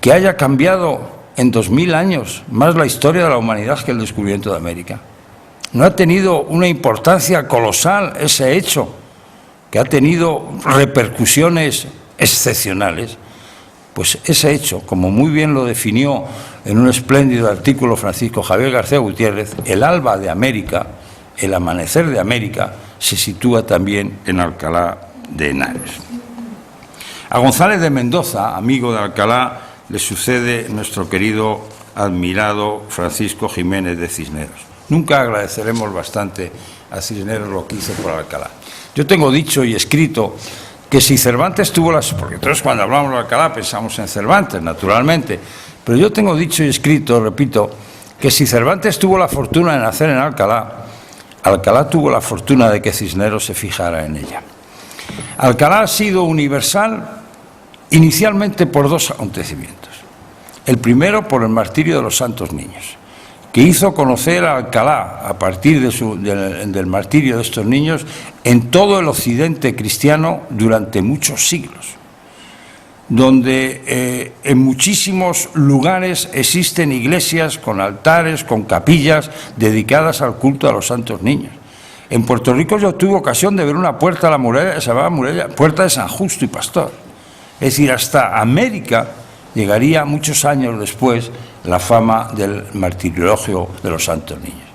Speaker 3: que haya cambiado en 2000 años más la historia de la humanidad que el descubrimiento de América. ¿No ha tenido una importancia colosal ese hecho, que ha tenido repercusiones excepcionales? Pues ese hecho, como muy bien lo definió en un espléndido artículo Francisco Javier García Gutiérrez, el alba de América, el amanecer de América, se sitúa también en Alcalá de Henares. A González de Mendoza, amigo de Alcalá, le sucede nuestro querido, admirado Francisco Jiménez de Cisneros. Nunca agradeceremos bastante a Cisneros lo que hizo por Alcalá. Yo tengo dicho y escrito que si Cervantes tuvo las... Porque entonces cuando hablamos de Alcalá pensamos en Cervantes, naturalmente. Pero yo tengo dicho y escrito, repito, que si Cervantes tuvo la fortuna de nacer en Alcalá, Alcalá tuvo la fortuna de que Cisneros se fijara en ella. Alcalá ha sido universal inicialmente por dos acontecimientos. El primero, por el martirio de los Santos Niños, que hizo conocer a Alcalá, a partir del martirio de estos niños, en todo el occidente cristiano durante muchos siglos, donde en muchísimos lugares existen iglesias con altares, con capillas dedicadas al culto a los santos niños. En Puerto Rico yo tuve ocasión de ver una puerta a la muralla que se llamaba Puerta de San Justo y Pastor. Es decir, hasta América llegaría muchos años después la fama del martirologio de los santos niños.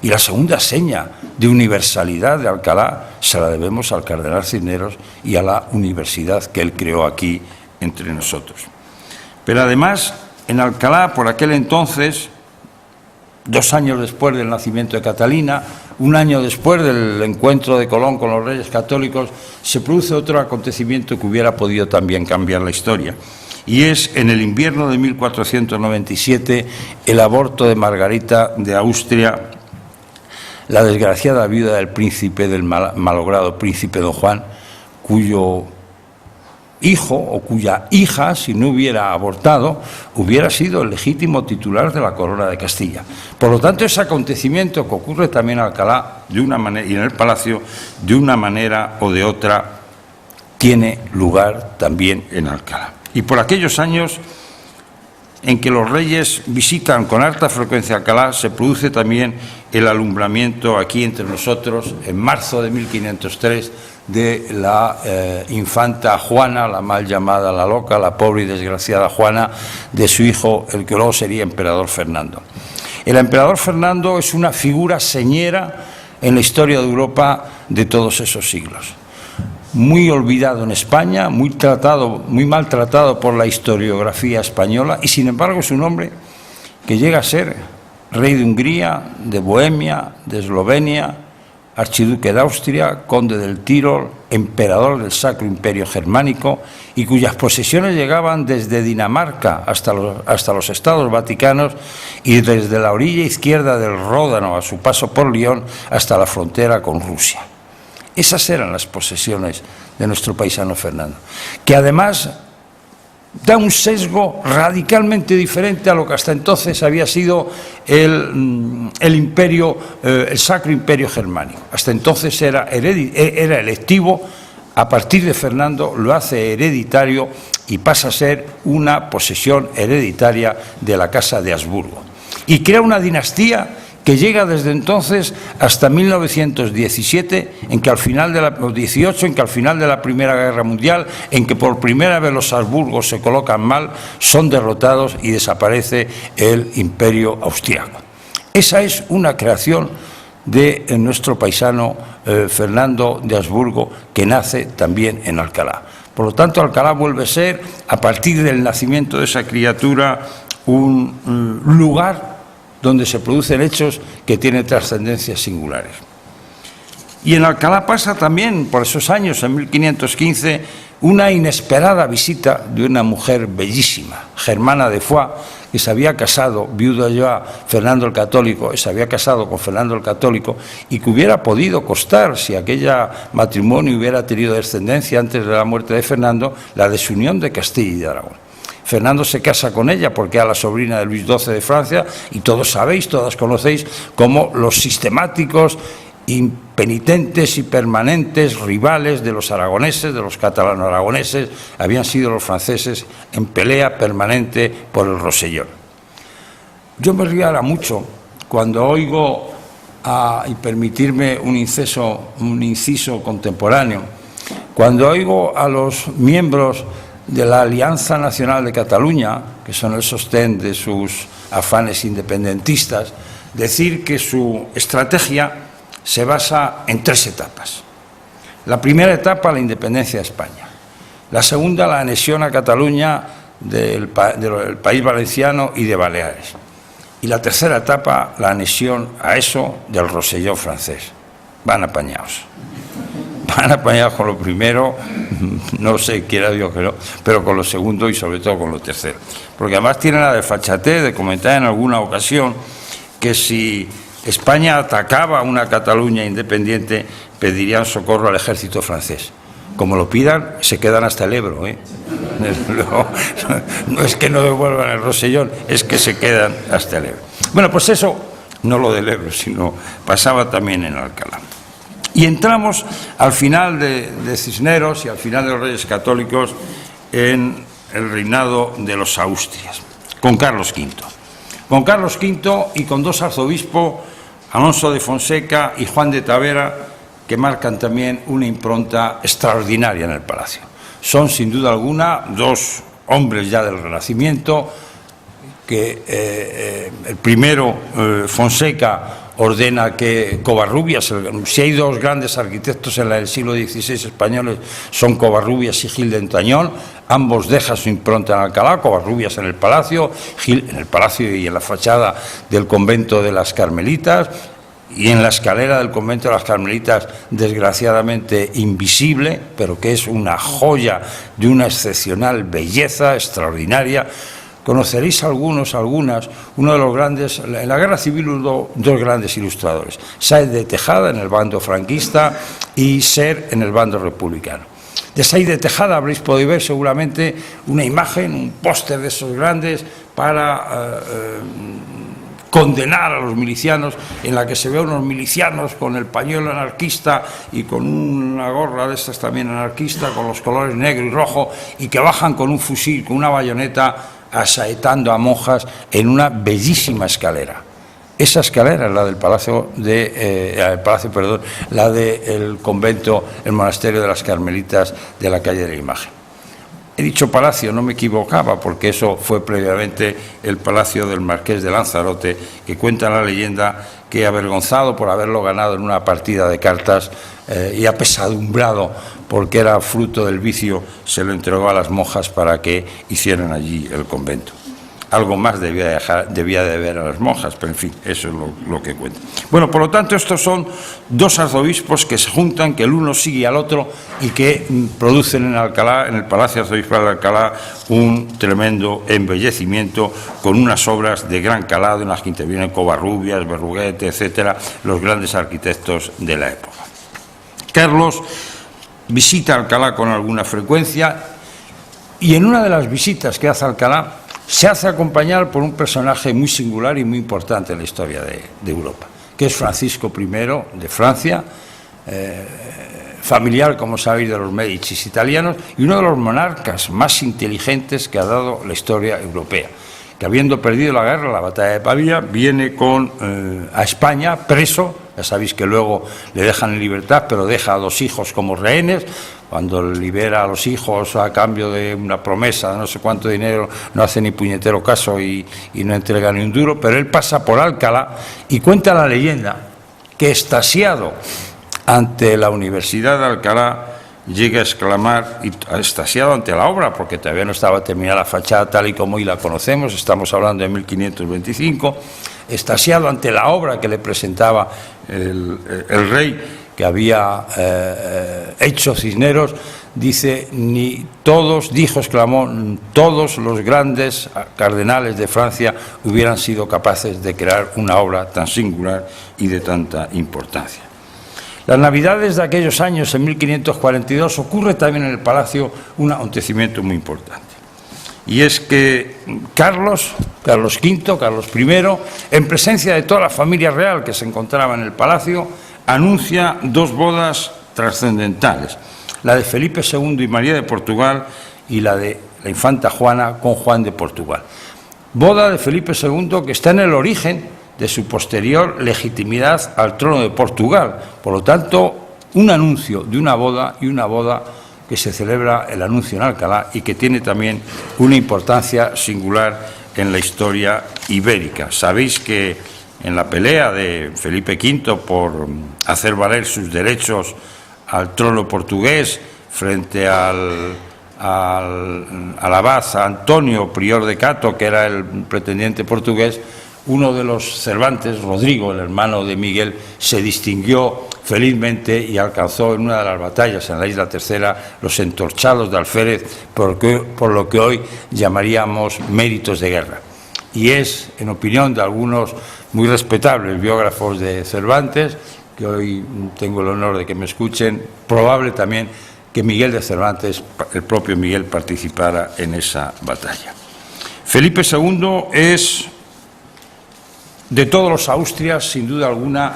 Speaker 3: Y la segunda seña de universalidad de Alcalá se la debemos al cardenal Cisneros y a la universidad que él creó aquí entre nosotros. Pero además, en Alcalá, por aquel entonces, 2 años después del nacimiento de Catalina, 1 año después del encuentro de Colón con los reyes católicos, se produce otro acontecimiento que hubiera podido también cambiar la historia. Y es, en el invierno de 1497, el aborto de Margarita de Austria, la desgraciada viuda del príncipe, del malogrado príncipe don Juan, cuyo hijo o cuya hija, si no hubiera abortado, hubiera sido el legítimo titular de la corona de Castilla. Por lo tanto, ese acontecimiento que ocurre también en Alcalá de una manera, y en el Palacio, de una manera o de otra, tiene lugar también en Alcalá. Y por aquellos años en que los reyes visitan con harta frecuencia Alcalá, se produce también el alumbramiento aquí entre nosotros, en marzo de 1503, de la infanta Juana, la mal llamada la loca, la pobre y desgraciada Juana, de su hijo, el que luego sería emperador Fernando. El emperador Fernando es una figura señera en la historia de Europa de todos esos siglos. Muy olvidado en España, muy maltratado por la historiografía española, y sin embargo es un hombre que llega a ser rey de Hungría, de Bohemia, de Eslovenia, archiduque de Austria, conde del Tirol, emperador del Sacro Imperio Germánico, y cuyas posesiones llegaban desde Dinamarca hasta los Estados Vaticanos y desde la orilla izquierda del Ródano a su paso por Lyon hasta la frontera con Rusia. Esas eran las posesiones de nuestro paisano Fernando, que además da un sesgo radicalmente diferente a lo que hasta entonces había sido el Sacro Imperio Germánico. Hasta entonces era electivo, a partir de Fernando lo hace hereditario y pasa a ser una posesión hereditaria de la Casa de Habsburgo. Y crea una dinastía que llega desde entonces hasta 1917, en que al final de la Primera Guerra Mundial, en que por primera vez los Habsburgos se colocan mal, son derrotados y desaparece el Imperio Austriaco. Esa es una creación de nuestro paisano Fernando de Habsburgo, que nace también en Alcalá. Por lo tanto, Alcalá vuelve a ser, a partir del nacimiento de esa criatura, un lugar donde se producen hechos que tienen trascendencias singulares. Y en Alcalá pasa también, por esos años, en 1515, una inesperada visita de una mujer bellísima, Germana de Foix, que se había casado, viuda ya Fernando el Católico, se había casado con Fernando el Católico, y que hubiera podido costar, si aquel matrimonio hubiera tenido descendencia antes de la muerte de Fernando, la desunión de Castilla y de Aragón. Fernando se casa con ella porque era la sobrina de Luis XII de Francia, y todos sabéis, todas conocéis, cómo los sistemáticos, impenitentes y permanentes rivales de los aragoneses, de los catalano-aragoneses, habían sido los franceses en pelea permanente por el Rosellón. Yo me río ahora mucho cuando oigo, y permitirme un inciso contemporáneo, cuando oigo a los miembros de la Alianza Nacional de Cataluña, que son el sostén de sus afanes independentistas, decir que su estrategia se basa en 3 etapas. La primera etapa, la independencia de España. La segunda, la anexión a Cataluña del país valenciano y de Baleares. Y la tercera etapa, la anexión a eso del Rosellón francés. Van apañados. Van apañados con lo primero, no sé, quiera Dios que no, pero con lo segundo y sobre todo con lo tercero. Porque además tienen la desfachatez de comentar en alguna ocasión que si España atacaba una Cataluña independiente, pedirían socorro al ejército francés. Como lo pidan, se quedan hasta el Ebro, ¿eh? No es que no devuelvan el Rosellón, es que se quedan hasta el Ebro. Bueno, pues eso, no lo del Ebro, sino pasaba también en Alcalá. Y entramos al final de Cisneros y al final de los Reyes Católicos en el reinado de los Austrias, con Carlos V. Con Carlos V y con dos arzobispos, Alonso de Fonseca y Juan de Tavera, que marcan también una impronta extraordinaria en el palacio. Son, sin duda alguna, dos hombres ya del Renacimiento, que el primero, Fonseca, ordena que Covarrubias, si hay dos grandes arquitectos en el siglo XVI españoles, son Covarrubias y Gil de Entañón, ambos dejan su impronta en Alcalá, Covarrubias en el Palacio, Gil en el Palacio y en la fachada del convento de las Carmelitas, y en la escalera del convento de las Carmelitas, desgraciadamente invisible, pero que es una joya de una excepcional belleza, extraordinaria. Conoceréis algunas, uno de los grandes, en la Guerra Civil hubo dos grandes ilustradores, Sáez de Tejada en el bando franquista y Ser en el bando republicano. De Sáez de Tejada habréis podido ver seguramente una imagen, un póster de esos grandes para condenar a los milicianos, en la que se ve a unos milicianos con el pañuelo anarquista y con una gorra de estas también anarquista, con los colores negro y rojo, y que bajan con un fusil, con una bayoneta, asaetando a monjas en una bellísima escalera. Esa escalera es la del la del convento, el monasterio de las Carmelitas de la calle de la Imagen. He dicho palacio, no me equivocaba, porque eso fue previamente el palacio del Marqués de Lanzarote, que cuenta la leyenda que, avergonzado por haberlo ganado en una partida de cartas y apesadumbrado porque era fruto del vicio, se lo entregó a las monjas para que hicieran allí el convento. Algo más debía de ver a las monjas, pero en fin, eso es lo que cuenta. Bueno, por lo tanto, estos son dos arzobispos que se juntan, que el uno sigue al otro y que producen en Alcalá, en el Palacio Arzobispal de Alcalá, un tremendo embellecimiento con unas obras de gran calado en las que intervienen Covarrubias, Berruguete, etcétera, los grandes arquitectos de la época. Carlos visita Alcalá con alguna frecuencia y en una de las visitas que hace a Alcalá se hace acompañar por un personaje muy singular y muy importante en la historia de Europa, que es Francisco I de Francia, familiar, como sabéis, de los Médicis italianos y uno de los monarcas más inteligentes que ha dado la historia europea, que habiendo perdido la guerra, la batalla de Pavía, viene a España preso. Ya sabéis que luego le dejan en libertad, pero deja a dos hijos como rehenes. Cuando libera a los hijos a cambio de una promesa de no sé cuánto dinero, no hace ni puñetero caso y no entrega ni un duro, pero él pasa por Alcalá y cuenta la leyenda que, extasiado ante la Universidad de Alcalá, llega a exclamar, y extasiado ante la obra, porque todavía no estaba terminada la fachada tal y como hoy la conocemos, estamos hablando de 1525, extasiado ante la obra que le presentaba el rey que había hecho Cisneros, dice, exclamó, todos los grandes cardenales de Francia hubieran sido capaces de crear una obra tan singular y de tanta importancia. Las Navidades de aquellos años, en 1542, ocurre también en el Palacio un acontecimiento muy importante. Y es que Carlos V, Carlos I, en presencia de toda la familia real que se encontraba en el Palacio, anuncia dos bodas trascendentales, la de Felipe II y María de Portugal y la de la infanta Juana con Juan de Portugal. Boda de Felipe II que está en el origen de su posterior legitimidad al trono de Portugal. Por lo tanto, un anuncio de una boda y una boda que se celebra el anuncio en Alcalá y que tiene también una importancia singular en la historia ibérica. Sabéis que en la pelea de Felipe V por hacer valer sus derechos al trono portugués frente al abad Antonio, prior de Cato, que era el pretendiente portugués, uno de los Cervantes, Rodrigo, el hermano de Miguel, se distinguió felizmente y alcanzó en una de las batallas en la Isla Tercera los entorchados de alférez, por lo que hoy llamaríamos méritos de guerra. y es, en opinión de algunos muy respetables biógrafos de Cervantes, que hoy tengo el honor de que me escuchen, probable también que Miguel de Cervantes, el propio Miguel, participara en esa batalla. Felipe II es, de todos los Austrias, sin duda alguna,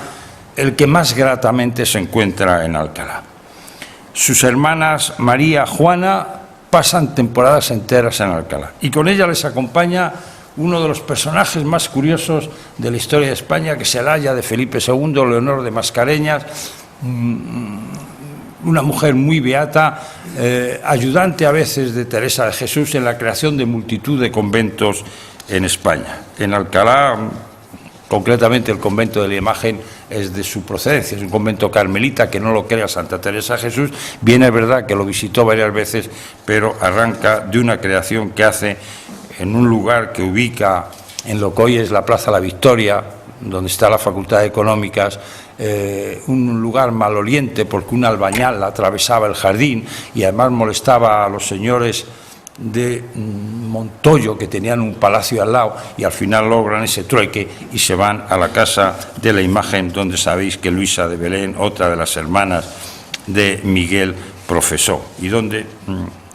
Speaker 3: el que más gratamente se encuentra en Alcalá. Sus hermanas María, Juana, pasan temporadas enteras en Alcalá y con ella les acompaña uno de los personajes más curiosos de la historia de España, que se halla de Felipe II, Leonor de Mascareñas, una mujer muy beata, ayudante a veces de Teresa de Jesús en la creación de multitud de conventos en España. En Alcalá, concretamente el convento de la Imagen es de su procedencia, es un convento carmelita que no lo crea Santa Teresa de Jesús, bien es verdad que lo visitó varias veces, pero arranca de una creación que hace en un lugar que ubica en lo que hoy es la Plaza La Victoria, donde está la Facultad de Económicas, un lugar maloliente porque un albañal atravesaba el jardín y además molestaba a los señores de Montoyo, que tenían un palacio al lado, y al final logran ese trueque y se van a la casa de la Imagen, donde sabéis que Luisa de Belén, otra de las hermanas de Miguel, profesó, y donde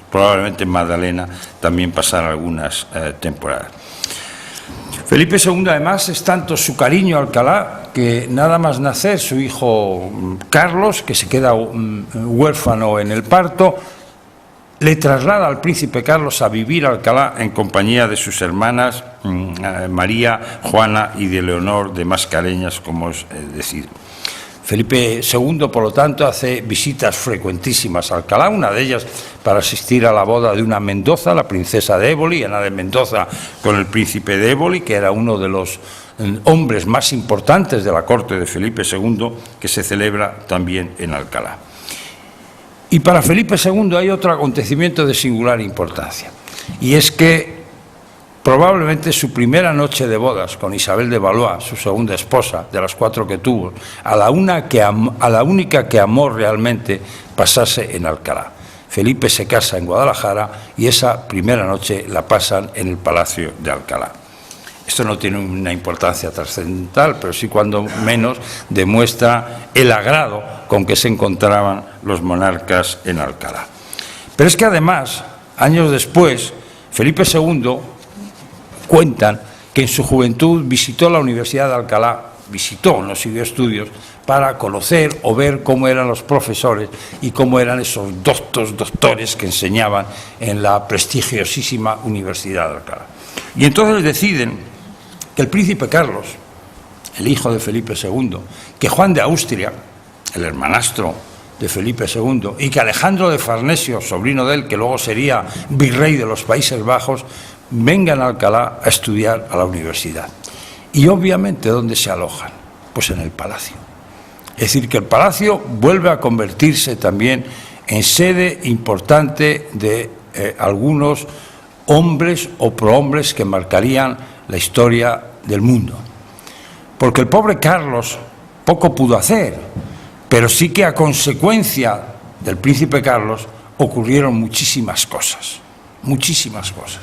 Speaker 3: probablemente Magdalena también pasara algunas temporadas. Felipe II, además, es tanto su cariño a Alcalá que nada más nacer su hijo Carlos, que se queda huérfano en el parto, le traslada al príncipe Carlos a vivir a Alcalá en compañía de sus hermanas María, Juana y de Leonor de Mascareñas, como os he decidido. Felipe II, por lo tanto, hace visitas frecuentísimas a Alcalá, una de ellas para asistir a la boda de una Mendoza, la princesa de Éboli, Ana de Mendoza con el príncipe de Éboli, que era uno de los hombres más importantes de la corte de Felipe II, que se celebra también en Alcalá. Y para Felipe II hay otro acontecimiento de singular importancia, y es que probablemente su primera noche de bodas con Isabel de Valois, su segunda esposa, de las 4 que tuvo, a la única que amó realmente, pasase en Alcalá. Felipe se casa en Guadalajara y esa primera noche la pasan en el Palacio de Alcalá. Esto no tiene una importancia trascendental, pero sí cuando menos demuestra el agrado con que se encontraban los monarcas en Alcalá. Pero es que además, años después, Felipe II, cuentan que en su juventud visitó la Universidad de Alcalá, no siguió estudios, para conocer o ver cómo eran los profesores y cómo eran esos doctores que enseñaban en la prestigiosísima Universidad de Alcalá. Y entonces deciden que el príncipe Carlos, el hijo de Felipe II, que Juan de Austria, el hermanastro de Felipe II, y que Alejandro de Farnesio, sobrino de él, que luego sería virrey de los Países Bajos, vengan a Alcalá a estudiar a la universidad. Y obviamente, ¿dónde se alojan? Pues en el palacio. Es decir, que el palacio vuelve a convertirse también en sede importante de algunos hombres o prohombres que marcarían la historia del mundo. Porque el pobre Carlos poco pudo hacer, pero sí que a consecuencia del príncipe Carlos ocurrieron muchísimas cosas, muchísimas cosas.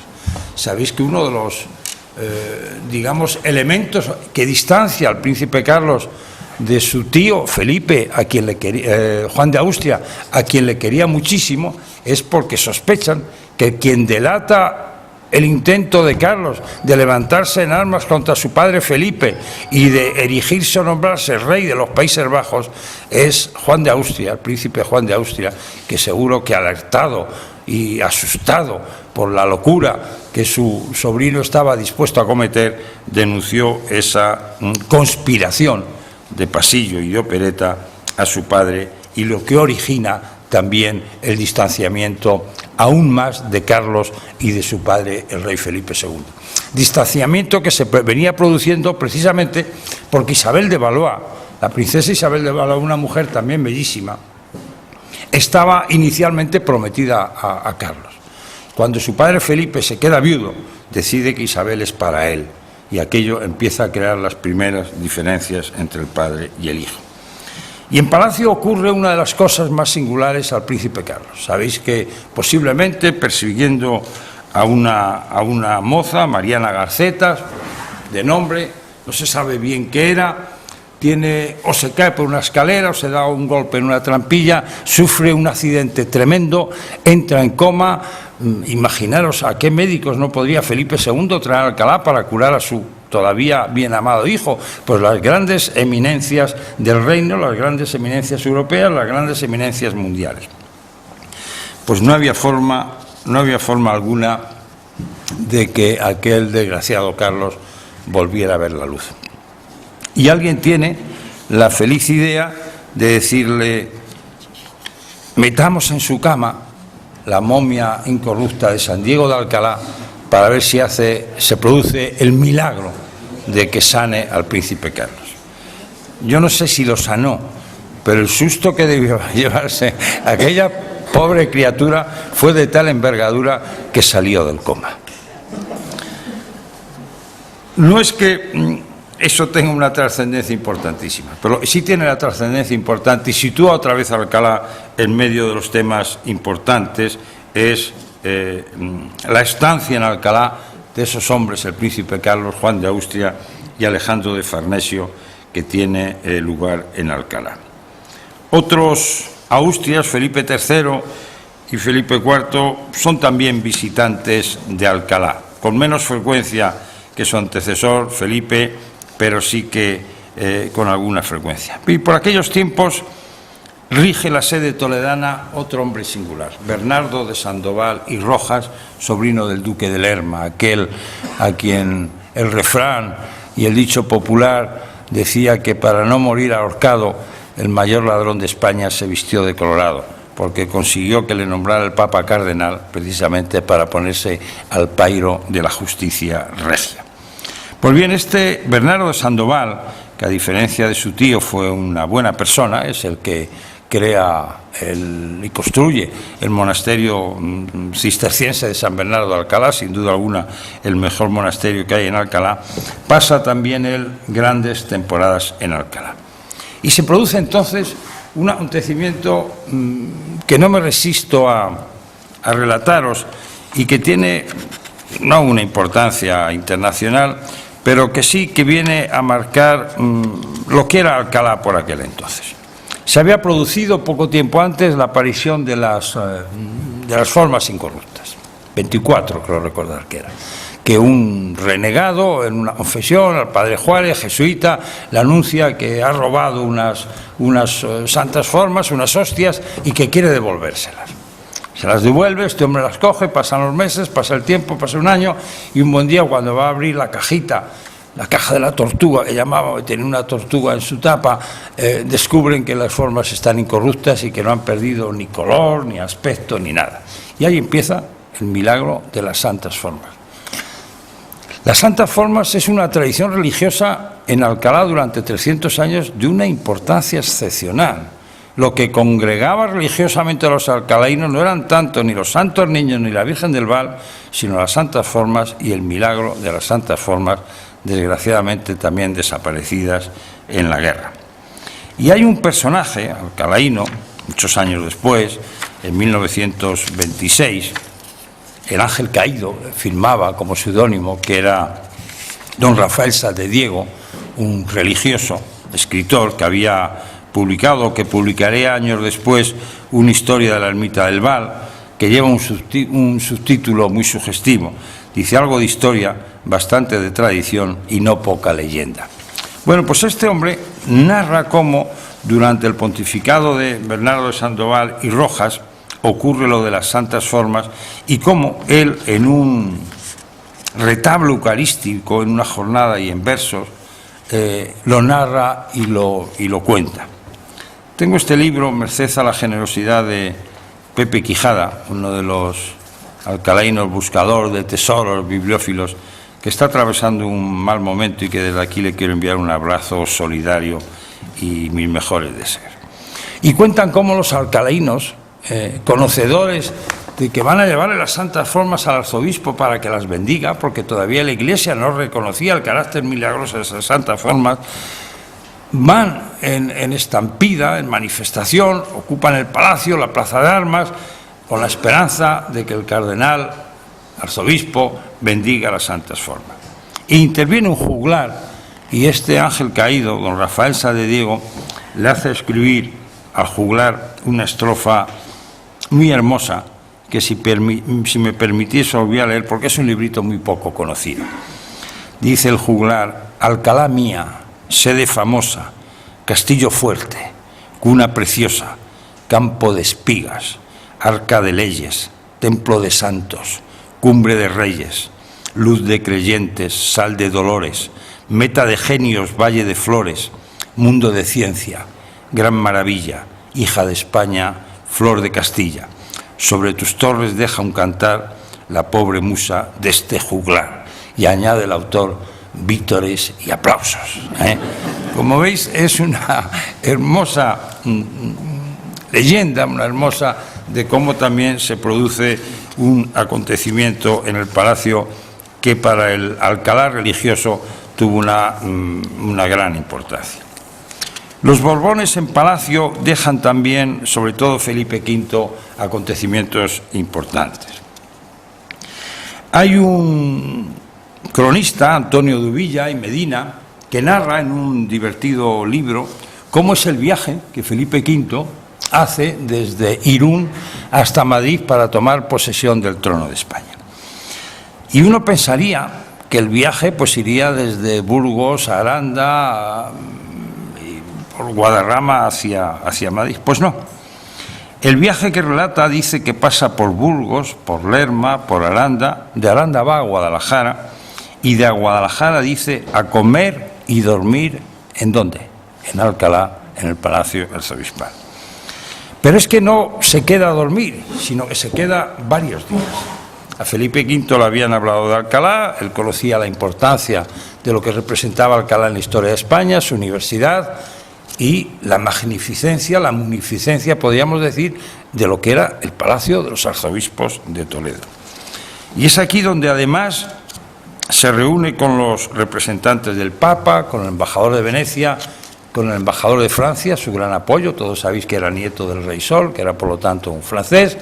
Speaker 3: Sabéis que uno de los, digamos, elementos que distancia al príncipe Carlos de su tío Felipe, a quien le quería, Juan de Austria, a quien le quería muchísimo, es porque sospechan que quien delata el intento de Carlos de levantarse en armas contra su padre Felipe y de erigirse o nombrarse rey de los Países Bajos es Juan de Austria, el príncipe Juan de Austria, que seguro que alertado y asustado por la locura que su sobrino estaba dispuesto a cometer, denunció esa conspiración de pasillo y de opereta a su padre, y lo que origina también el distanciamiento aún más de Carlos y de su padre, el rey Felipe II. Distanciamiento que se venía produciendo precisamente porque Isabel de Valois, la princesa Isabel de Valois, una mujer también bellísima, estaba inicialmente prometida a Carlos. Cuando su padre Felipe se queda viudo, decide que Isabel es para él, y aquello empieza a crear las primeras diferencias entre el padre y el hijo. Y en Palacio ocurre una de las cosas más singulares al príncipe Carlos. Sabéis que posiblemente persiguiendo a una moza, Mariana Garcetas, de nombre, no se sabe bien qué era, o se cae por una escalera o se da un golpe en una trampilla, sufre un accidente tremendo, entra en coma. Imaginaros a qué médicos no podría Felipe II traer a Alcalá para curar a su todavía bien amado hijo. Pues las grandes eminencias del reino, las grandes eminencias europeas, las grandes eminencias mundiales. Pues no había forma alguna de que aquel desgraciado Carlos volviera a ver la luz. Y alguien tiene la feliz idea de decirle: metamos en su cama la momia incorrupta de San Diego de Alcalá para ver si se produce el milagro de que sane al príncipe Carlos. Yo no sé si lo sanó, pero el susto que debió llevarse aquella pobre criatura fue de tal envergadura que salió del coma. No es que eso tenga una trascendencia importantísima, pero sí tiene la trascendencia importante y sitúa otra vez a Alcalá en medio de los temas importantes, es la estancia en Alcalá de esos hombres, el príncipe Carlos, Juan de Austria y Alejandro de Farnesio, que tiene lugar en Alcalá. Otros Austrias, Felipe III y Felipe IV, son también visitantes de Alcalá, con menos frecuencia que su antecesor Felipe, pero sí que con alguna frecuencia. Y por aquellos tiempos rige la sede toledana otro hombre singular, Bernardo de Sandoval y Rojas, sobrino del duque de Lerma, aquel a quien el refrán y el dicho popular decía que para no morir ahorcado el mayor ladrón de España se vistió de colorado, porque consiguió que le nombrara el Papa cardenal precisamente para ponerse al pairo de la justicia regia. Pues bien, este Bernardo de Sandoval, que a diferencia de su tío fue una buena persona, es el que crea y construye el monasterio cisterciense de San Bernardo de Alcalá, sin duda alguna el mejor monasterio que hay en Alcalá, pasa también él grandes temporadas en Alcalá. Y se produce entonces un acontecimiento que no me resisto a relataros y que tiene no una importancia internacional, pero que sí que viene a marcar lo que era Alcalá por aquel entonces. Se había producido poco tiempo antes la aparición de las formas incorruptas, 24 creo recordar que era, que un renegado en una confesión al padre Juárez, jesuita, le anuncia que ha robado unas santas formas, unas hostias, y que quiere devolvérselas. Se las devuelve, este hombre las coge, pasan los meses, pasa el tiempo, pasa un año, y un buen día cuando va a abrir la cajita, la caja de la tortuga, que llamaba, que tenía una tortuga en su tapa, descubren que las formas están incorruptas y que no han perdido ni color, ni aspecto, ni nada. Y ahí empieza el milagro de las santas formas. Las santas formas es una tradición religiosa en Alcalá durante 300 años de una importancia excepcional. Lo que congregaba religiosamente a los alcalaínos no eran tanto ni los santos niños ni la Virgen del Val, sino las santas formas y el milagro de las santas formas, desgraciadamente también desaparecidas en la guerra. Y hay un personaje alcalaíno, muchos años después, en 1926, el Ángel Caído firmaba como seudónimo, que era don Rafael Salzdiego, un religioso, escritor que había publicado, que publicaría años después, una historia de la ermita del Val, que lleva un subtítulo muy sugestivo. Dice algo de historia, bastante de tradición y no poca leyenda. Bueno, pues este hombre narra cómo durante el pontificado de Bernardo de Sandoval y Rojas ocurre lo de las santas formas y cómo él en un retablo eucarístico, en una jornada y en versos, lo narra y lo cuenta. Tengo este libro, merced a la generosidad de Pepe Quijada, uno de los alcalaínos buscador de tesoros, bibliófilos, que está atravesando un mal momento y que desde aquí le quiero enviar un abrazo solidario y mis mejores deseos. Y cuentan cómo los alcalaínos, conocedores de que van a llevarle las santas formas al arzobispo para que las bendiga, porque todavía la Iglesia no reconocía el carácter milagroso de esas santas formas, van en estampida, en manifestación, ocupan el palacio, la plaza de armas, con la esperanza de que el cardenal arzobispo, bendiga las santas formas. E interviene un juglar, y este ángel caído, don Rafael Sá de Diego, le hace escribir al juglar una estrofa muy hermosa, que si me permitiese os voy a leer, porque es un librito muy poco conocido. Dice el juglar: Alcalá mía, sede famosa, castillo fuerte, cuna preciosa, campo de espigas, arca de leyes, templo de santos, cumbre de reyes, luz de creyentes, sal de dolores, meta de genios, valle de flores, mundo de ciencia, gran maravilla, hija de España, flor de Castilla. Sobre tus torres deja un cantar la pobre musa de este juglar. Y añade el autor: vítores y aplausos. Como veis, es una hermosa leyenda, una hermosa de cómo también se produce un acontecimiento en el palacio que para el Alcalá religioso tuvo una gran importancia. Los Borbones en palacio dejan también, sobre todo Felipe V, acontecimientos importantes. Hay un cronista, Antonio de Uvilla y Medina, que narra en un divertido libro cómo es el viaje que Felipe V hace desde Irún hasta Madrid para tomar posesión del trono de España. Y uno pensaría que el viaje pues iría desde Burgos a Aranda, por Guadarrama hacia Madrid. Pues no. El viaje que relata dice que pasa por Burgos, por Lerma, por Aranda, de Aranda va a Guadalajara, y de Guadalajara dice a comer y dormir, ¿en dónde? En Alcalá, en el Palacio Arzobispal. Pero es que no se queda a dormir, sino que se queda varios días. A Felipe V le habían hablado de Alcalá, él conocía la importancia de lo que representaba Alcalá en la historia de España, su universidad, y la magnificencia, la munificencia, podríamos decir, de lo que era el Palacio de los Arzobispos de Toledo. Y es aquí donde además se reúne con los representantes del Papa, con el embajador de Venecia, con el embajador de Francia, su gran apoyo. Todos sabéis que era nieto del rey Sol, que era por lo tanto un francés,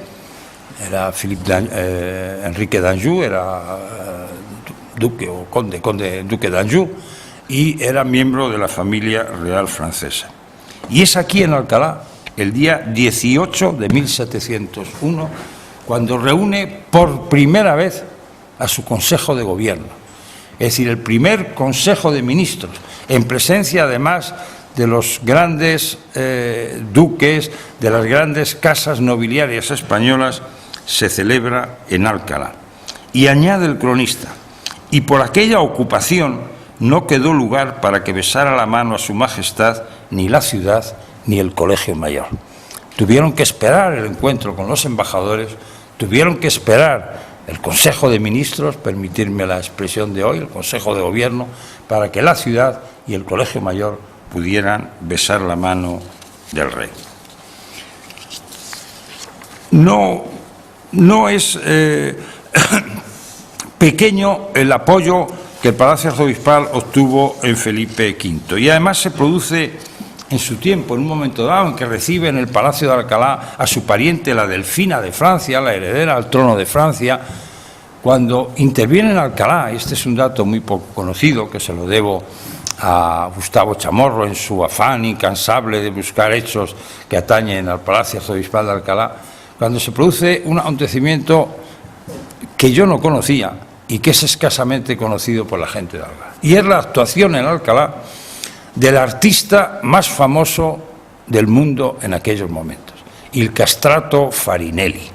Speaker 3: era Enrique d'Anjou, era duque o duque d'Anjou, y era miembro de la familia real francesa. Y es aquí en Alcalá, el día 18 de 1701, cuando reúne por primera vez a su Consejo de Gobierno, es decir, el primer Consejo de Ministros, en presencia además de los grandes duques, de las grandes casas nobiliarias españolas, se celebra en Alcalá. Y añade el cronista: y por aquella ocupación no quedó lugar para que besara la mano a su majestad ni la ciudad ni el Colegio Mayor. Tuvieron que esperar el encuentro con los embajadores, tuvieron que esperar el Consejo de Ministros, permitirme la expresión de hoy, el Consejo de Gobierno, para que la ciudad y el Colegio Mayor pudieran besar la mano del rey. No es pequeño el apoyo que el Palacio Arzobispal obtuvo en Felipe V. Y además se produce en su tiempo, en un momento dado, en que recibe en el Palacio de Alcalá a su pariente, la Delfina de Francia, la heredera al trono de Francia, cuando interviene en Alcalá. Este es un dato muy poco conocido, que se lo debo a Gustavo Chamorro en su afán incansable de buscar hechos que atañen al Palacio Arzobispal de Alcalá, cuando se produce un acontecimiento que yo no conocía y que es escasamente conocido por la gente de Alcalá. Y es la actuación en Alcalá del artista más famoso del mundo en aquellos momentos, il Castrato Farinelli,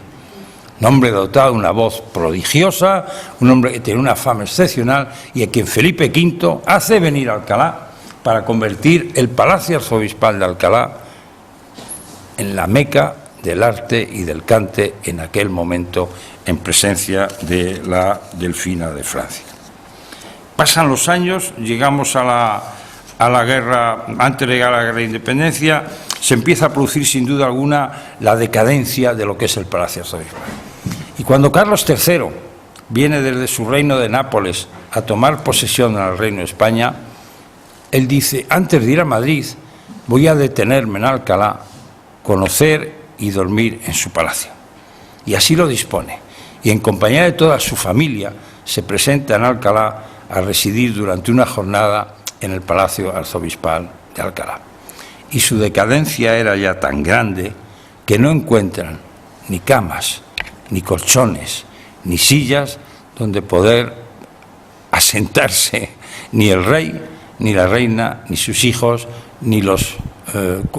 Speaker 3: un hombre dotado de una voz prodigiosa, un hombre que tiene una fama excepcional y a quien Felipe V hace venir a Alcalá para convertir el Palacio Arzobispal de Alcalá en la meca del arte y del cante en aquel momento, en presencia de la Delfina de Francia. Pasan los años, llegamos a la guerra, antes de llegar a la guerra de independencia, se empieza a producir sin duda alguna la decadencia de lo que es el Palacio Arzobispal. Y cuando Carlos III viene desde su reino de Nápoles a tomar posesión del reino de España, él dice: antes de ir a Madrid voy a detenerme en Alcalá, conocer y dormir en su palacio. Y así lo dispone. y en compañía de toda su familia se presenta en Alcalá a residir durante una jornada en el Palacio Arzobispal de Alcalá. Y su decadencia era ya tan grande que no encuentran ni camas, ni colchones, ni sillas donde poder asentarse ni el rey, ni la reina, ni sus hijos, ni los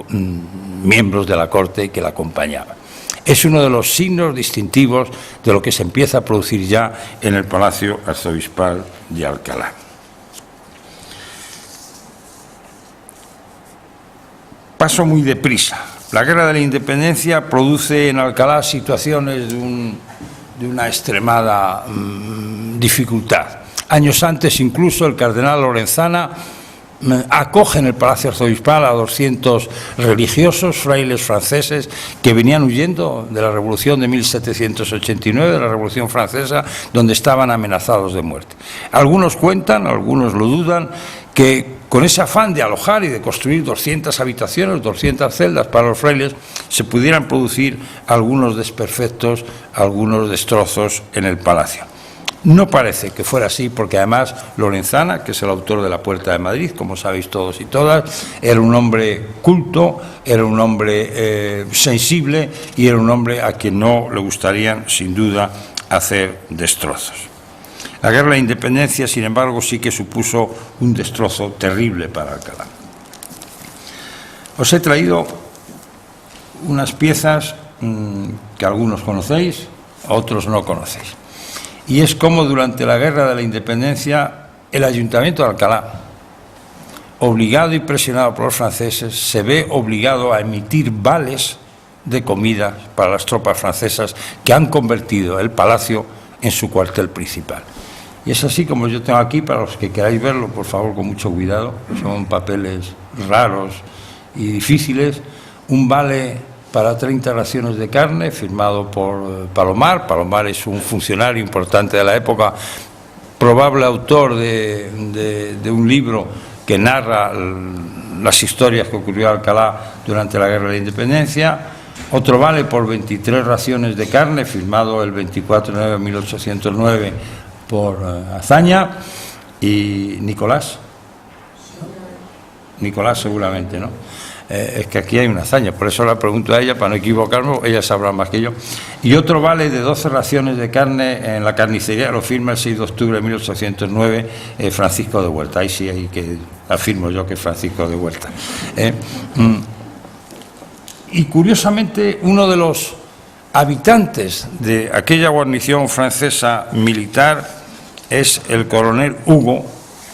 Speaker 3: miembros de la corte que la acompañaban. Es uno de los signos distintivos de lo que se empieza a producir ya en el Palacio Arzobispal de Alcalá. Paso muy deprisa. La Guerra de la Independencia produce en Alcalá situaciones de una extremada dificultad. Años antes, incluso, el cardenal Lorenzana acoge en el Palacio Arzobispal a 200 religiosos, frailes franceses, que venían huyendo de la Revolución de 1789, de la Revolución Francesa, donde estaban amenazados de muerte. Algunos cuentan, algunos lo dudan, que con ese afán de alojar y de construir 200 habitaciones, 200 celdas para los frailes, se pudieran producir algunos desperfectos, algunos destrozos en el palacio. No parece que fuera así, porque además Lorenzana, que es el autor de La Puerta de Madrid, como sabéis todos y todas, era un hombre culto, era un hombre sensible y era un hombre a quien no le gustarían, sin duda, hacer destrozos. La Guerra de la Independencia, sin embargo, sí que supuso un destrozo terrible para Alcalá. Os he traído unas piezas que algunos conocéis, otros no conocéis. Y es como durante la Guerra de la Independencia el Ayuntamiento de Alcalá, obligado y presionado por los franceses, se ve obligado a emitir vales de comida para las tropas francesas que han convertido el palacio en su cuartel principal. Y es así como yo tengo aquí, para los que queráis verlo, por favor, con mucho cuidado, son papeles raros y difíciles, un vale para 30 raciones de carne, firmado por Palomar. Palomar es un funcionario importante de la época, probable autor de un libro que narra las historias que ocurrió en Alcalá durante la Guerra de la Independencia. Otro vale por 23 raciones de carne, firmado el 24 de enero de 1809 por Azaña y Nicolás. Nicolás seguramente, ¿no? Es que aquí hay una hazaña, por eso la pregunto a ella, para no equivocarme, ella sabrá más que yo. Y otro vale de 12 raciones de carne en la carnicería, lo firma el 6 de octubre de 1809 Francisco de Huerta. Ahí sí, ahí que afirmo yo que es Francisco de Huerta. Y curiosamente, uno de los habitantes de aquella guarnición francesa militar es el coronel Hugo,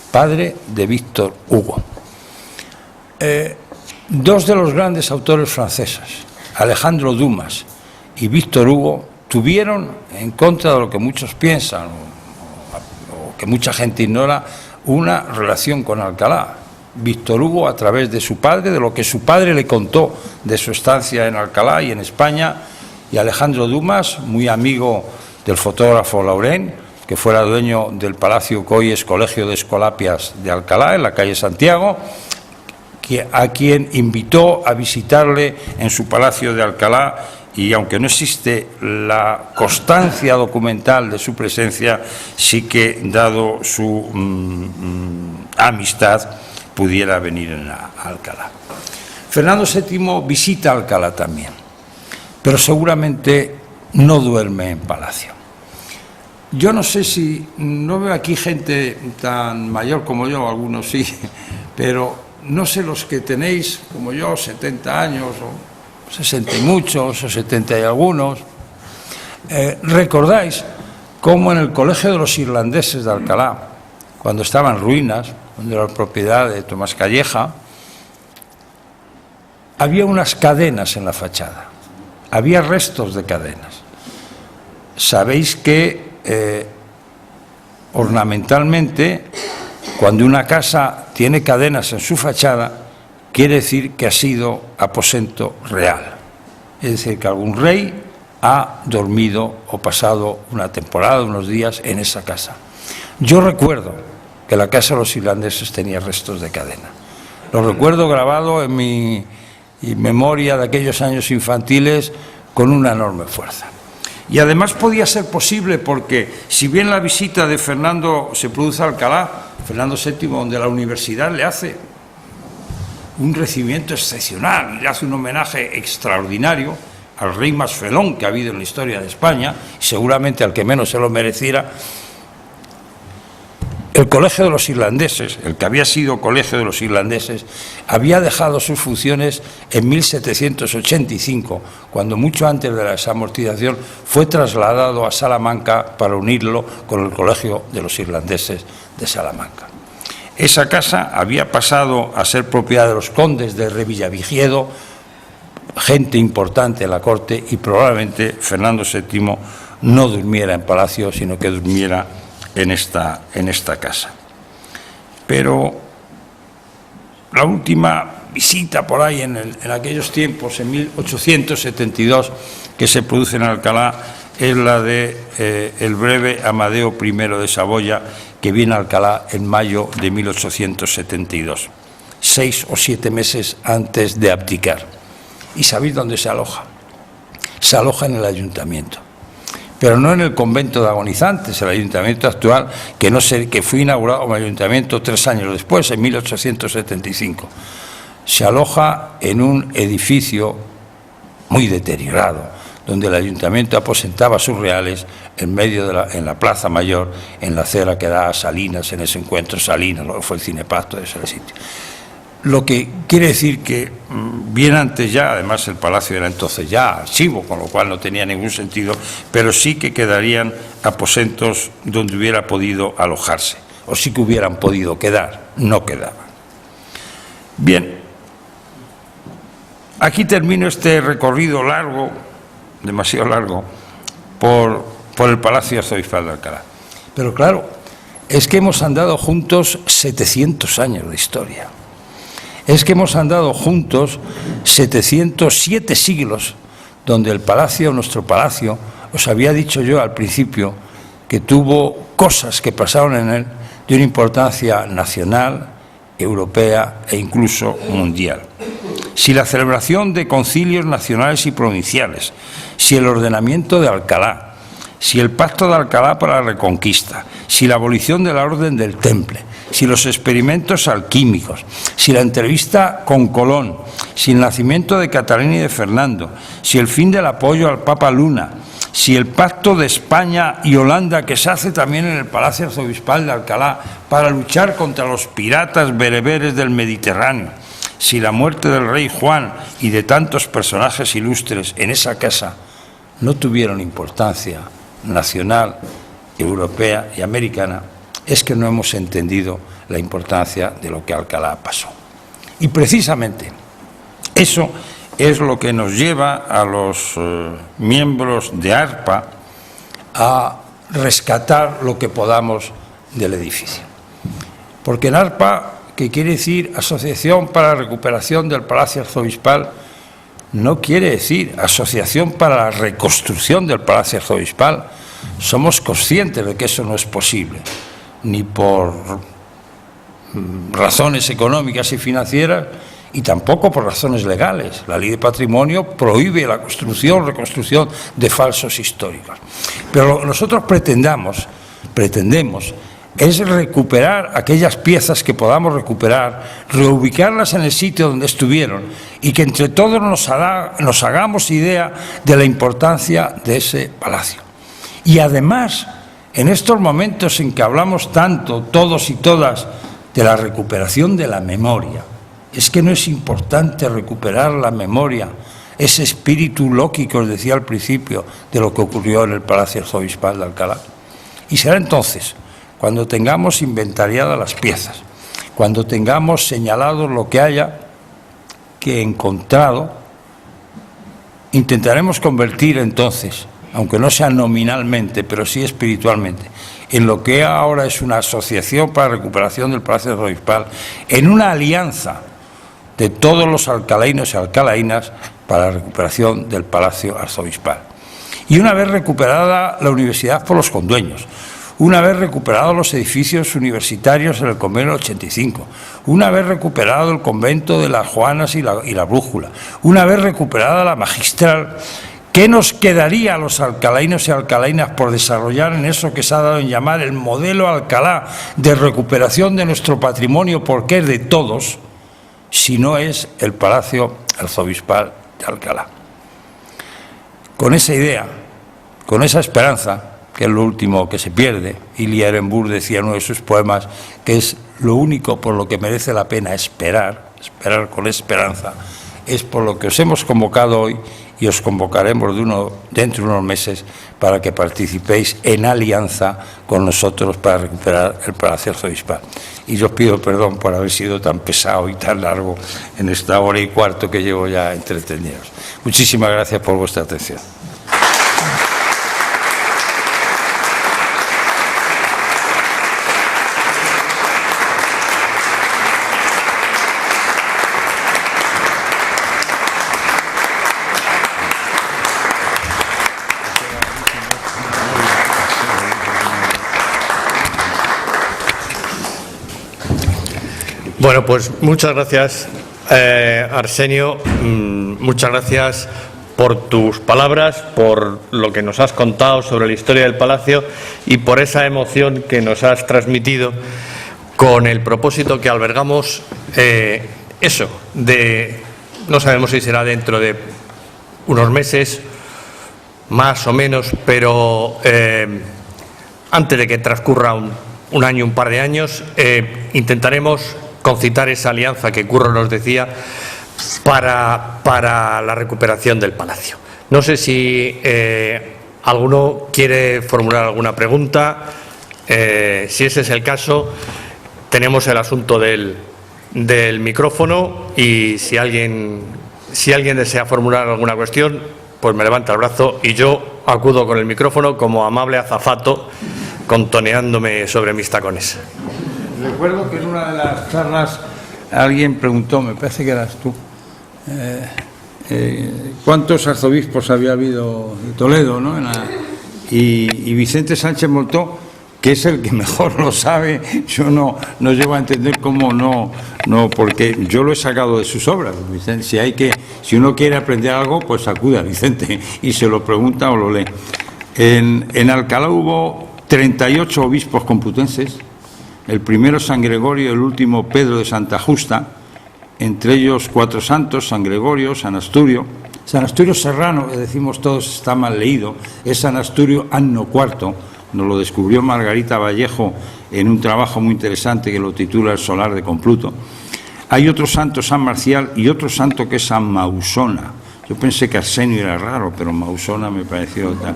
Speaker 3: padre de Víctor Hugo. Dos de los grandes autores franceses, Alejandro Dumas y Víctor Hugo, tuvieron, en contra de lo que muchos piensan o que mucha gente ignora, una relación con Alcalá. Víctor Hugo, a través de su padre, de lo que su padre le contó de su estancia en Alcalá y en España, y Alejandro Dumas, muy amigo del fotógrafo Laurent, que fuera dueño del Palacio que hoy es Colegio de Escolapias de Alcalá, en la calle Santiago, a quien invitó a visitarle en su palacio de Alcalá, y aunque no existe la constancia documental de su presencia, sí que, dado su amistad, pudiera venir a Alcalá. Fernando VII visita Alcalá también, pero seguramente no duerme en palacio. Yo no sé si, no veo aquí gente tan mayor como yo, algunos sí, pero no sé los que tenéis, como yo, 70 años, o 60 y muchos, o 70 y algunos, recordáis cómo en el Colegio de los Irlandeses de Alcalá, cuando estaban en ruinas, donde era propiedad de Tomás Calleja, había unas cadenas en la fachada, había restos de cadenas. Sabéis que ornamentalmente, cuando una casa tiene cadenas en su fachada, quiere decir que ha sido aposento real. Es decir, que algún rey ha dormido o pasado una temporada, unos días en esa casa. Yo recuerdo que la casa de los irlandeses tenía restos de cadena. Lo recuerdo grabado en mi memoria de aquellos años infantiles con una enorme fuerza. Y además podía ser posible porque, si bien la visita de Fernando se produce a Alcalá, Fernando VII, donde la universidad le hace un recibimiento excepcional y le hace un homenaje extraordinario al rey más felón que ha habido en la historia de España, seguramente al que menos se lo mereciera, el Colegio de los Irlandeses, el que había sido Colegio de los Irlandeses, había dejado sus funciones en 1785, cuando mucho antes de la desamortización fue trasladado a Salamanca para unirlo con el Colegio de los Irlandeses de Salamanca. Esa casa había pasado a ser propiedad de los condes de Revillavigedo, gente importante en la corte, y probablemente Fernando VII no durmiera en palacio, sino que durmiera en esta casa. Pero la última visita por ahí en aquellos tiempos, en 1872, que se produce en Alcalá, es la de el breve Amadeo I de Saboya, que viene a Alcalá en mayo de 1872, 6 o 7 meses antes de abdicar. ¿Y sabéis dónde se aloja? Se aloja en el ayuntamiento, pero no en el convento de agonizantes, el ayuntamiento actual, que fue inaugurado como ayuntamiento 3 años después, en 1875. Se aloja en un edificio muy deteriorado, donde el ayuntamiento aposentaba sus reales en la Plaza Mayor, en la acera que da a Salinas, en ese encuentro Salinas, lo que fue el Cinepasto de ese sitio. Lo que quiere decir que bien antes ya, además el palacio era entonces ya archivo, con lo cual no tenía ningún sentido, pero sí que quedarían aposentos donde hubiera podido alojarse, o sí que hubieran podido quedar, no quedaban. Bien, aquí termino este recorrido largo, demasiado largo, por el Palacio Arzobispal de Alcalá. Pero claro, es que hemos andado juntos 700 años de historia. Es que hemos andado juntos 707 siglos, donde el palacio, nuestro palacio, os había dicho yo al principio, que tuvo cosas que pasaron en él de una importancia nacional, europea e incluso mundial. Si la celebración de concilios nacionales y provinciales, si el ordenamiento de Alcalá, si el pacto de Alcalá para la Reconquista, si la abolición de la Orden del Temple, si los experimentos alquímicos, si la entrevista con Colón, si el nacimiento de Catalina y de Fernando, si el fin del apoyo al Papa Luna, si el pacto de España y Holanda, que se hace también en el Palacio Arzobispal de Alcalá para luchar contra los piratas bereberes del Mediterráneo, si la muerte del rey Juan y de tantos personajes ilustres en esa casa no tuvieron importancia nacional, europea y americana, es que no hemos entendido la importancia de lo que Alcalá pasó. Y precisamente eso es lo que nos lleva a los miembros de ARPA a rescatar lo que podamos del edificio. Porque en ARPA, que quiere decir Asociación para la Recuperación del Palacio Arzobispal, no quiere decir Asociación para la Reconstrucción del Palacio Arzobispal. Somos conscientes de que eso no es posible, ni por razones económicas y financieras, y tampoco por razones legales. La Ley de Patrimonio prohíbe la reconstrucción de falsos históricos. Pero lo que nosotros pretendemos es recuperar aquellas piezas que podamos recuperar, reubicarlas en el sitio donde estuvieron y que entre todos nos hagamos idea de la importancia de ese palacio. Y además, en estos momentos en que hablamos tanto, todos y todas, de la recuperación de la memoria, es que no es importante recuperar la memoria, ese espíritu lógico, os decía al principio, de lo que ocurrió en el Palacio Arzobispal de Alcalá. Y será entonces, cuando tengamos inventariadas las piezas, cuando tengamos señalado lo que haya que encontrado, intentaremos convertir entonces, aunque no sea nominalmente, pero sí espiritualmente, en lo que ahora es una asociación para la recuperación del Palacio Arzobispal, en una alianza de todos los alcalainos y alcalainas para la recuperación del Palacio Arzobispal. Y una vez recuperada la universidad por los condueños, una vez recuperados los edificios universitarios en el convenio 85, una vez recuperado el convento de las Juanas y la Brújula, una vez recuperada la magistral, ¿Qué nos quedaría a los alcalainos y alcalainas por desarrollar en eso que se ha dado en llamar el modelo Alcalá de recuperación de nuestro patrimonio, porque es de todos, si no es el Palacio Arzobispal de Alcalá? Con esa idea, con esa esperanza, que es lo último que se pierde, Ilya Ehrenburg decía en uno de sus poemas que es lo único por lo que merece la pena esperar con esperanza, es por lo que os hemos convocado hoy y os convocaremos dentro de unos meses para que participéis en alianza con nosotros para recuperar el Palacio Arzobispal. Y yo os pido perdón por haber sido tan pesado y tan largo en esta hora y cuarto que llevo ya entretenidos. Muchísimas gracias por vuestra atención.
Speaker 2: Bueno, pues muchas gracias, Arsenio, muchas gracias por tus palabras, por lo que nos has contado sobre la historia del Palacio y por esa emoción que nos has transmitido con el propósito que albergamos, no sabemos si será dentro de unos meses, más o menos, pero antes de que transcurra un año, un par de años, intentaremos concitar esa alianza que Curro nos decía para la recuperación del Palacio. No sé si alguno quiere formular alguna pregunta. Si ese es el caso, tenemos el asunto del micrófono y si alguien desea formular alguna cuestión, pues me levanta el brazo y yo acudo con el micrófono como amable azafato, contoneándome sobre mis tacones.
Speaker 3: Recuerdo que en una de las charlas alguien preguntó, me parece que eras tú, ¿cuántos arzobispos había habido en Toledo, ¿no? Y Vicente Sánchez Moltó, que es el que mejor lo sabe, yo no llego a entender cómo no, porque yo lo he sacado de sus obras. Vicente, si uno quiere aprender algo, pues acude a Vicente y se lo pregunta o lo lee. En Alcalá hubo 38 obispos complutenses. El primero San Gregorio, el último Pedro de Santa Justa, entre ellos 4 santos, San Gregorio, San Asturio. San Asturio Serrano, que decimos todos está mal leído, es San Asturio Anno IV, nos lo descubrió Margarita Vallejo en un trabajo muy interesante que lo titula El Solar de Compluto. Hay otro santo, San Marcial, y otro santo que es San Mausona. Yo pensé que Arsenio era raro, pero Mausona me pareció tal.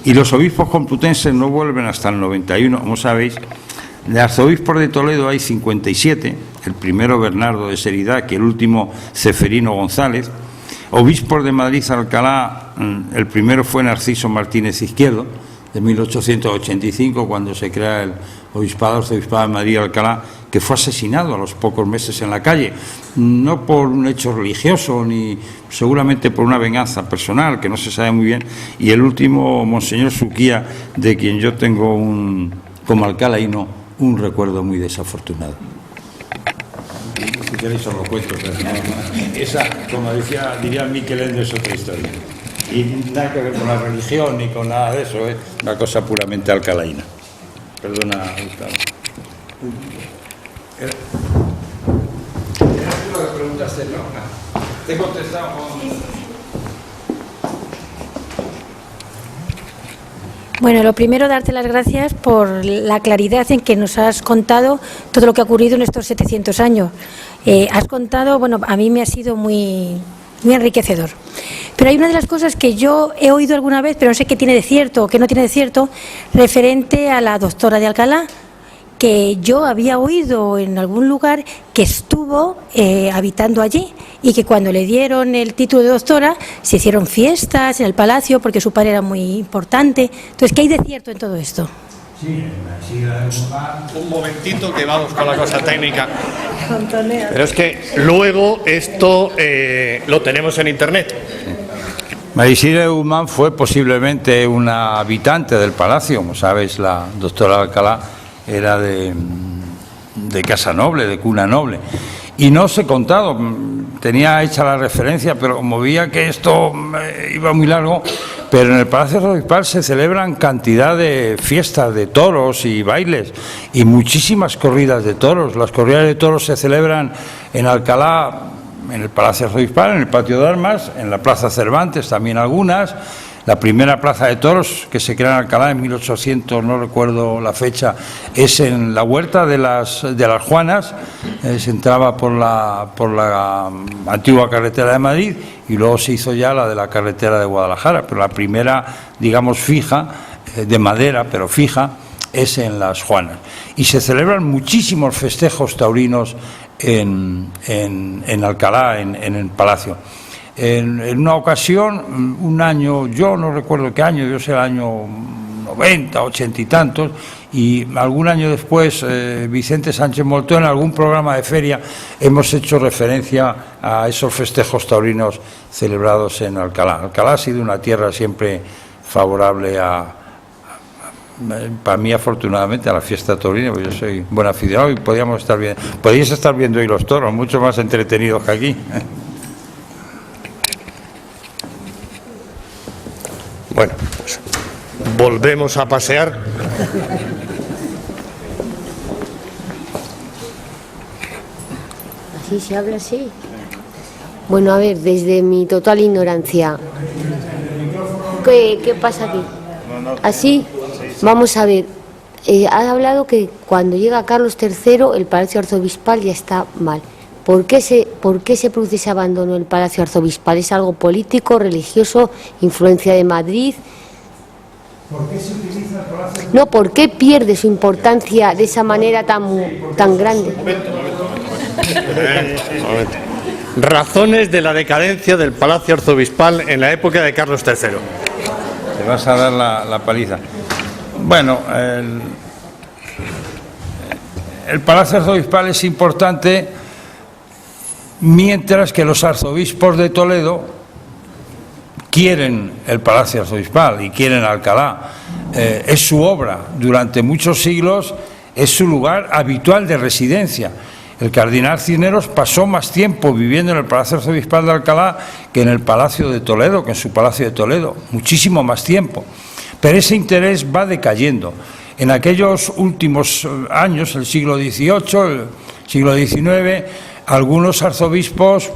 Speaker 3: Y los obispos complutenses no vuelven hasta el 91, como sabéis. De arzobispos de Toledo hay 57, el primero Bernardo de Seridac y el último Ceferino González. Obispos de Madrid Alcalá, el primero fue Narciso Martínez Izquierdo, de 1885, cuando se crea el arzobispado de Madrid Alcalá, que fue asesinado a los pocos meses en la calle, no por un hecho religioso, ni seguramente por una venganza personal, que no se sabe muy bien. Y el último, Monseñor Suquía, de quien yo tengo como alcalaíno, un recuerdo muy desafortunado. Si queréis os lo cuento, pero esa, como diría Miquel Ende, es otra historia. Y nada que ver con la religión ni con nada de eso, es una cosa puramente alcalaína. Perdona, Gustavo. ¿Era tú lo que preguntaste? No, te he contestado con...
Speaker 4: Bueno, lo primero, darte las gracias por la claridad en que nos has contado todo lo que ha ocurrido en estos 700 años. Has contado, bueno, a mí me ha sido muy enriquecedor. Pero hay una de las cosas que yo he oído alguna vez, pero no sé qué tiene de cierto o qué no tiene de cierto, referente a la doctora de Alcalá, que yo había oído en algún lugar que estuvo habitando allí y que cuando le dieron el título de doctora se hicieron fiestas en el palacio porque su padre era muy importante. Entonces, ¿qué hay de cierto en todo esto?
Speaker 3: Sí,
Speaker 2: un momentito que vamos con la cosa técnica. Pero es que luego esto lo tenemos en internet.
Speaker 3: María Isidra de Guzmán fue posiblemente una habitante del palacio. Como sabes, la doctora Alcalá era de casa noble, de cuna noble. Y no os he contado, tenía hecha la referencia, pero como veía que esto iba muy largo, pero en el Palacio Arzobispal se celebran cantidad de fiestas de toros y bailes y muchísimas corridas de toros. Las corridas de toros se celebran en Alcalá, en el Palacio Arzobispal, en el Patio de Armas, en la Plaza Cervantes también algunas. La primera plaza de toros que se crea en Alcalá en 1800, no recuerdo la fecha, es en la huerta de las Juanas. Se entraba por la antigua carretera de Madrid y luego se hizo ya la de la carretera de Guadalajara, pero la primera, digamos, fija, de madera, pero fija, es en las Juanas. Y se celebran muchísimos festejos taurinos en Alcalá, en el Palacio. En una ocasión, un año, yo no recuerdo qué año, yo sé el año 90, 80 y tantos, y algún año después, Vicente Sánchez Moltó, en algún programa de feria, hemos hecho referencia a esos festejos taurinos celebrados en Alcalá. Alcalá ha sido una tierra siempre favorable para mí, afortunadamente, a la fiesta taurina, porque yo soy buen aficionado y podéis estar viendo hoy los toros, mucho más entretenidos que aquí.
Speaker 2: Bueno, pues volvemos a pasear.
Speaker 5: ¿Así se habla así? Bueno, a ver, desde mi total ignorancia, ¿qué pasa aquí? ¿Así? Vamos a ver, ha hablado que cuando llega Carlos III el Palacio Arzobispal ya está mal. ¿Por qué se produce ese abandono del Palacio Arzobispal? ¿Es algo político, religioso, influencia de Madrid?
Speaker 3: ¿Por qué se utiliza el Palacio?
Speaker 5: No, ¿por qué pierde su importancia de esa manera tan grande?
Speaker 2: Razones de la decadencia del Palacio Arzobispal en la época de Carlos III.
Speaker 3: Te vas a dar la paliza. Bueno, el Palacio Arzobispal es importante, mientras que los arzobispos de Toledo quieren el Palacio Arzobispal y quieren Alcalá. Es su obra, durante muchos siglos es su lugar habitual de residencia. El cardenal Cisneros pasó más tiempo viviendo en el Palacio Arzobispal de Alcalá que en el Palacio de Toledo, que en su Palacio de Toledo, muchísimo más tiempo. Pero ese interés va decayendo. En aquellos últimos años, el siglo XVIII, el siglo XIX, algunos arzobispos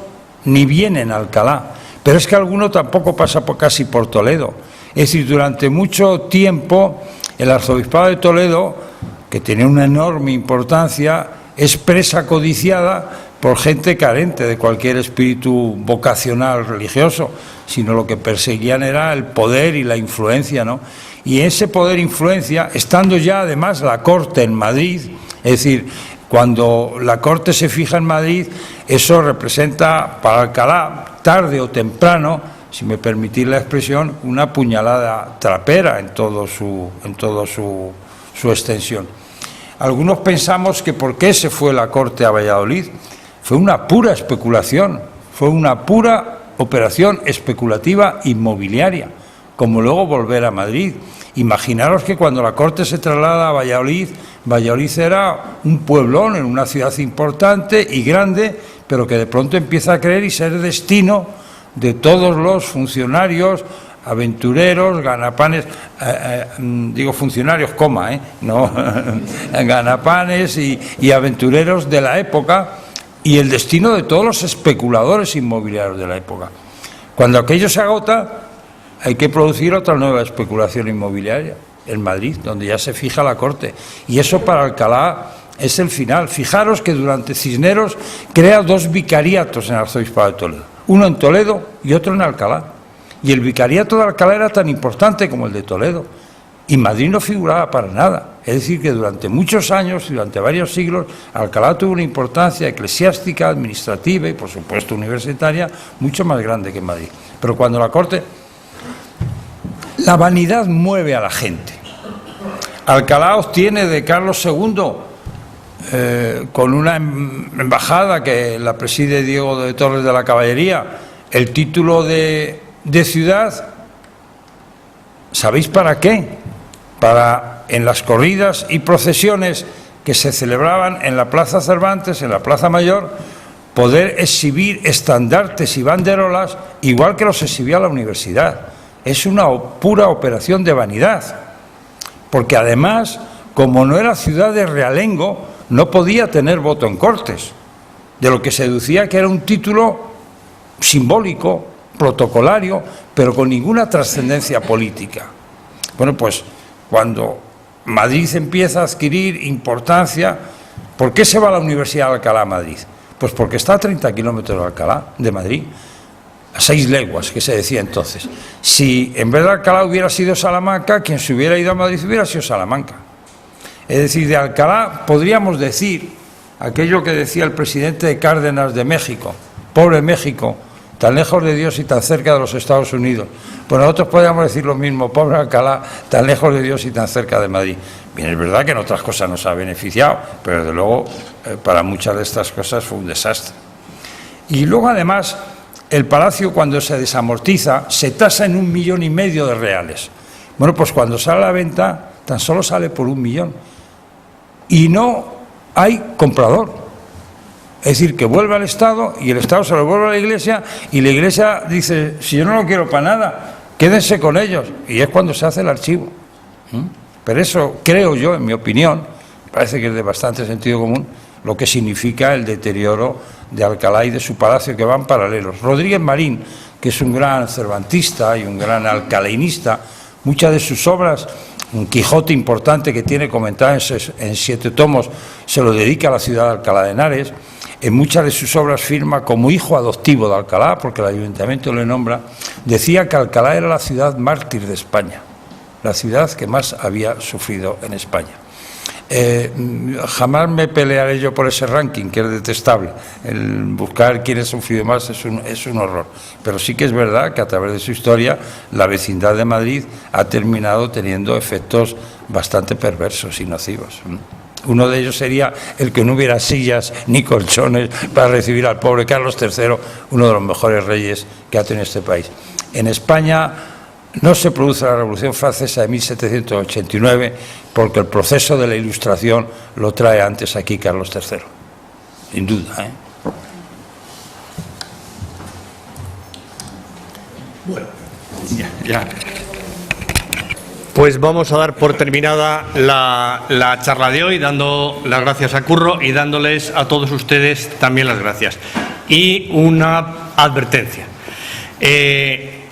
Speaker 3: ni vienen a Alcalá, pero es que alguno tampoco pasa casi por Toledo. Es decir, durante mucho tiempo el arzobispado de Toledo, que tiene una enorme importancia, es presa codiciada por gente carente de cualquier espíritu vocacional religioso, sino lo que perseguían era el poder y la influencia, ¿no? Y ese poder e influencia, estando ya además la corte en Madrid, es decir, cuando la corte se fija en Madrid, eso representa para Alcalá, tarde o temprano, si me permitís la expresión, una puñalada trapera en todo su extensión. Algunos pensamos que ¿por qué se fue la corte a Valladolid? Fue una pura especulación, fue una pura operación especulativa inmobiliaria, como luego volver a Madrid. Imaginaros que cuando la corte se traslada a Valladolid, Valladolid era un pueblón en una ciudad importante y grande, pero que de pronto empieza a creer y ser destino de todos los funcionarios, aventureros, ganapanes, digo funcionarios, no, ganapanes y aventureros de la época, y el destino de todos los especuladores inmobiliarios de la época. Cuando aquello se agota, hay que producir otra nueva especulación inmobiliaria en Madrid, donde ya se fija la corte. Y eso para Alcalá es el final. Fijaros que durante Cisneros crea 2 vicariatos en el Arzobispado de Toledo. Uno en Toledo y otro en Alcalá. Y el vicariato de Alcalá era tan importante como el de Toledo. Y Madrid no figuraba para nada. Es decir, que durante muchos años, durante varios siglos, Alcalá tuvo una importancia eclesiástica, administrativa y, por supuesto, universitaria, mucho más grande que Madrid. Pero cuando la corte... La vanidad mueve a la gente. Alcalá obtiene de Carlos II, con una embajada que la preside Diego de Torres de la Caballería, el título de ciudad. ¿Sabéis para qué? Para, en las corridas y procesiones que se celebraban en la Plaza Cervantes, en la Plaza Mayor, poder exhibir estandartes y banderolas igual que los exhibía la universidad. Es una pura operación de vanidad, porque además, como no era ciudad de realengo, no podía tener voto en Cortes, de lo que se deducía que era un título simbólico, protocolario, pero con ninguna trascendencia política. Bueno, pues cuando Madrid empieza a adquirir importancia, ¿por qué se va a la Universidad de Alcalá a Madrid? Pues porque está a 30 kilómetros de Alcalá, de Madrid, a 6 leguas, que se decía entonces. Si en vez de Alcalá hubiera sido Salamanca, quien se hubiera ido a Madrid hubiera sido Salamanca. Es decir, de Alcalá podríamos decir aquello que decía el presidente de Cárdenas de México: pobre México, tan lejos de Dios y tan cerca de los Estados Unidos. Pues nosotros podríamos decir lo mismo: pobre Alcalá, tan lejos de Dios y tan cerca de Madrid. Bien, es verdad que en otras cosas nos ha beneficiado, pero desde luego para muchas de estas cosas fue un desastre. Y luego además el palacio, cuando se desamortiza, se tasa en 1,5 millones de reales. Bueno, pues cuando sale a la venta tan solo sale por 1 millón y no hay comprador. Es decir, que vuelve al Estado y el Estado se lo vuelve a la Iglesia y la Iglesia dice: si yo no lo quiero para nada, quédense con ellos. Y es cuando se hace el archivo. Pero eso, creo yo, en mi opinión, parece que es de bastante sentido común, lo que significa el deterioro de Alcalá y de su palacio, que van paralelos. Rodríguez Marín, que es un gran cervantista y un gran alcalainista, muchas de sus obras, un Quijote importante que tiene comentado en 7 tomos, se lo dedica a la ciudad de Alcalá de Henares. En muchas de sus obras firma como hijo adoptivo de Alcalá, porque el ayuntamiento le nombra. Decía que Alcalá era la ciudad mártir de España, la ciudad que más había sufrido en España. Jamás me pelearé yo por ese ranking, que es detestable. El buscar quién ha sufrido más es un horror. Pero sí que es verdad que a través de su historia la vecindad de Madrid ha terminado teniendo efectos bastante perversos y nocivos. Uno de ellos sería el que no hubiera sillas ni colchones para recibir al pobre Carlos III, uno de los mejores reyes que ha tenido este país. En España no se produce la Revolución Francesa de 1789 porque el proceso de la Ilustración lo trae antes aquí Carlos III, sin duda,
Speaker 2: Bueno, ya. Pues vamos a dar por terminada la charla de hoy, dando las gracias a Curro y dándoles a todos ustedes también las gracias. Y una advertencia.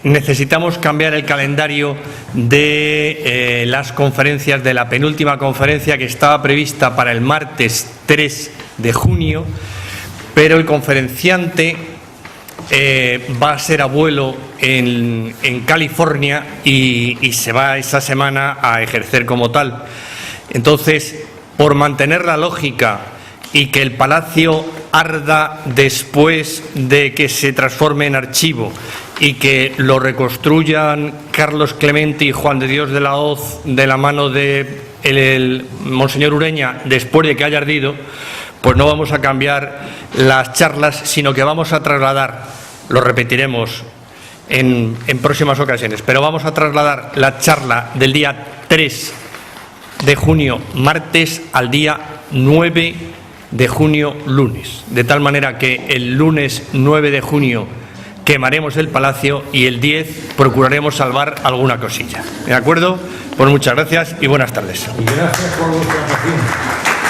Speaker 2: Necesitamos cambiar el calendario de las conferencias, de la penúltima conferencia que estaba prevista para el martes 3 de junio, pero el conferenciante va a ser abuelo en California y se va esa semana a ejercer como tal. Entonces, por mantener la lógica y que el palacio arda después de que se transforme en archivo y que lo reconstruyan Carlos Clemente y Juan de Dios de la Hoz de la mano de el Monseñor Ureña después de que haya ardido, pues no vamos a cambiar las charlas, sino que vamos a trasladar, lo repetiremos en próximas ocasiones, pero vamos a trasladar la charla del día 3 de junio, martes, al día 9 de junio, lunes, de tal manera que el lunes 9 de junio quemaremos el palacio y el 10 procuraremos salvar alguna cosilla. ¿De acuerdo? Pues muchas gracias y buenas tardes.
Speaker 3: Y gracias por vuestra atención.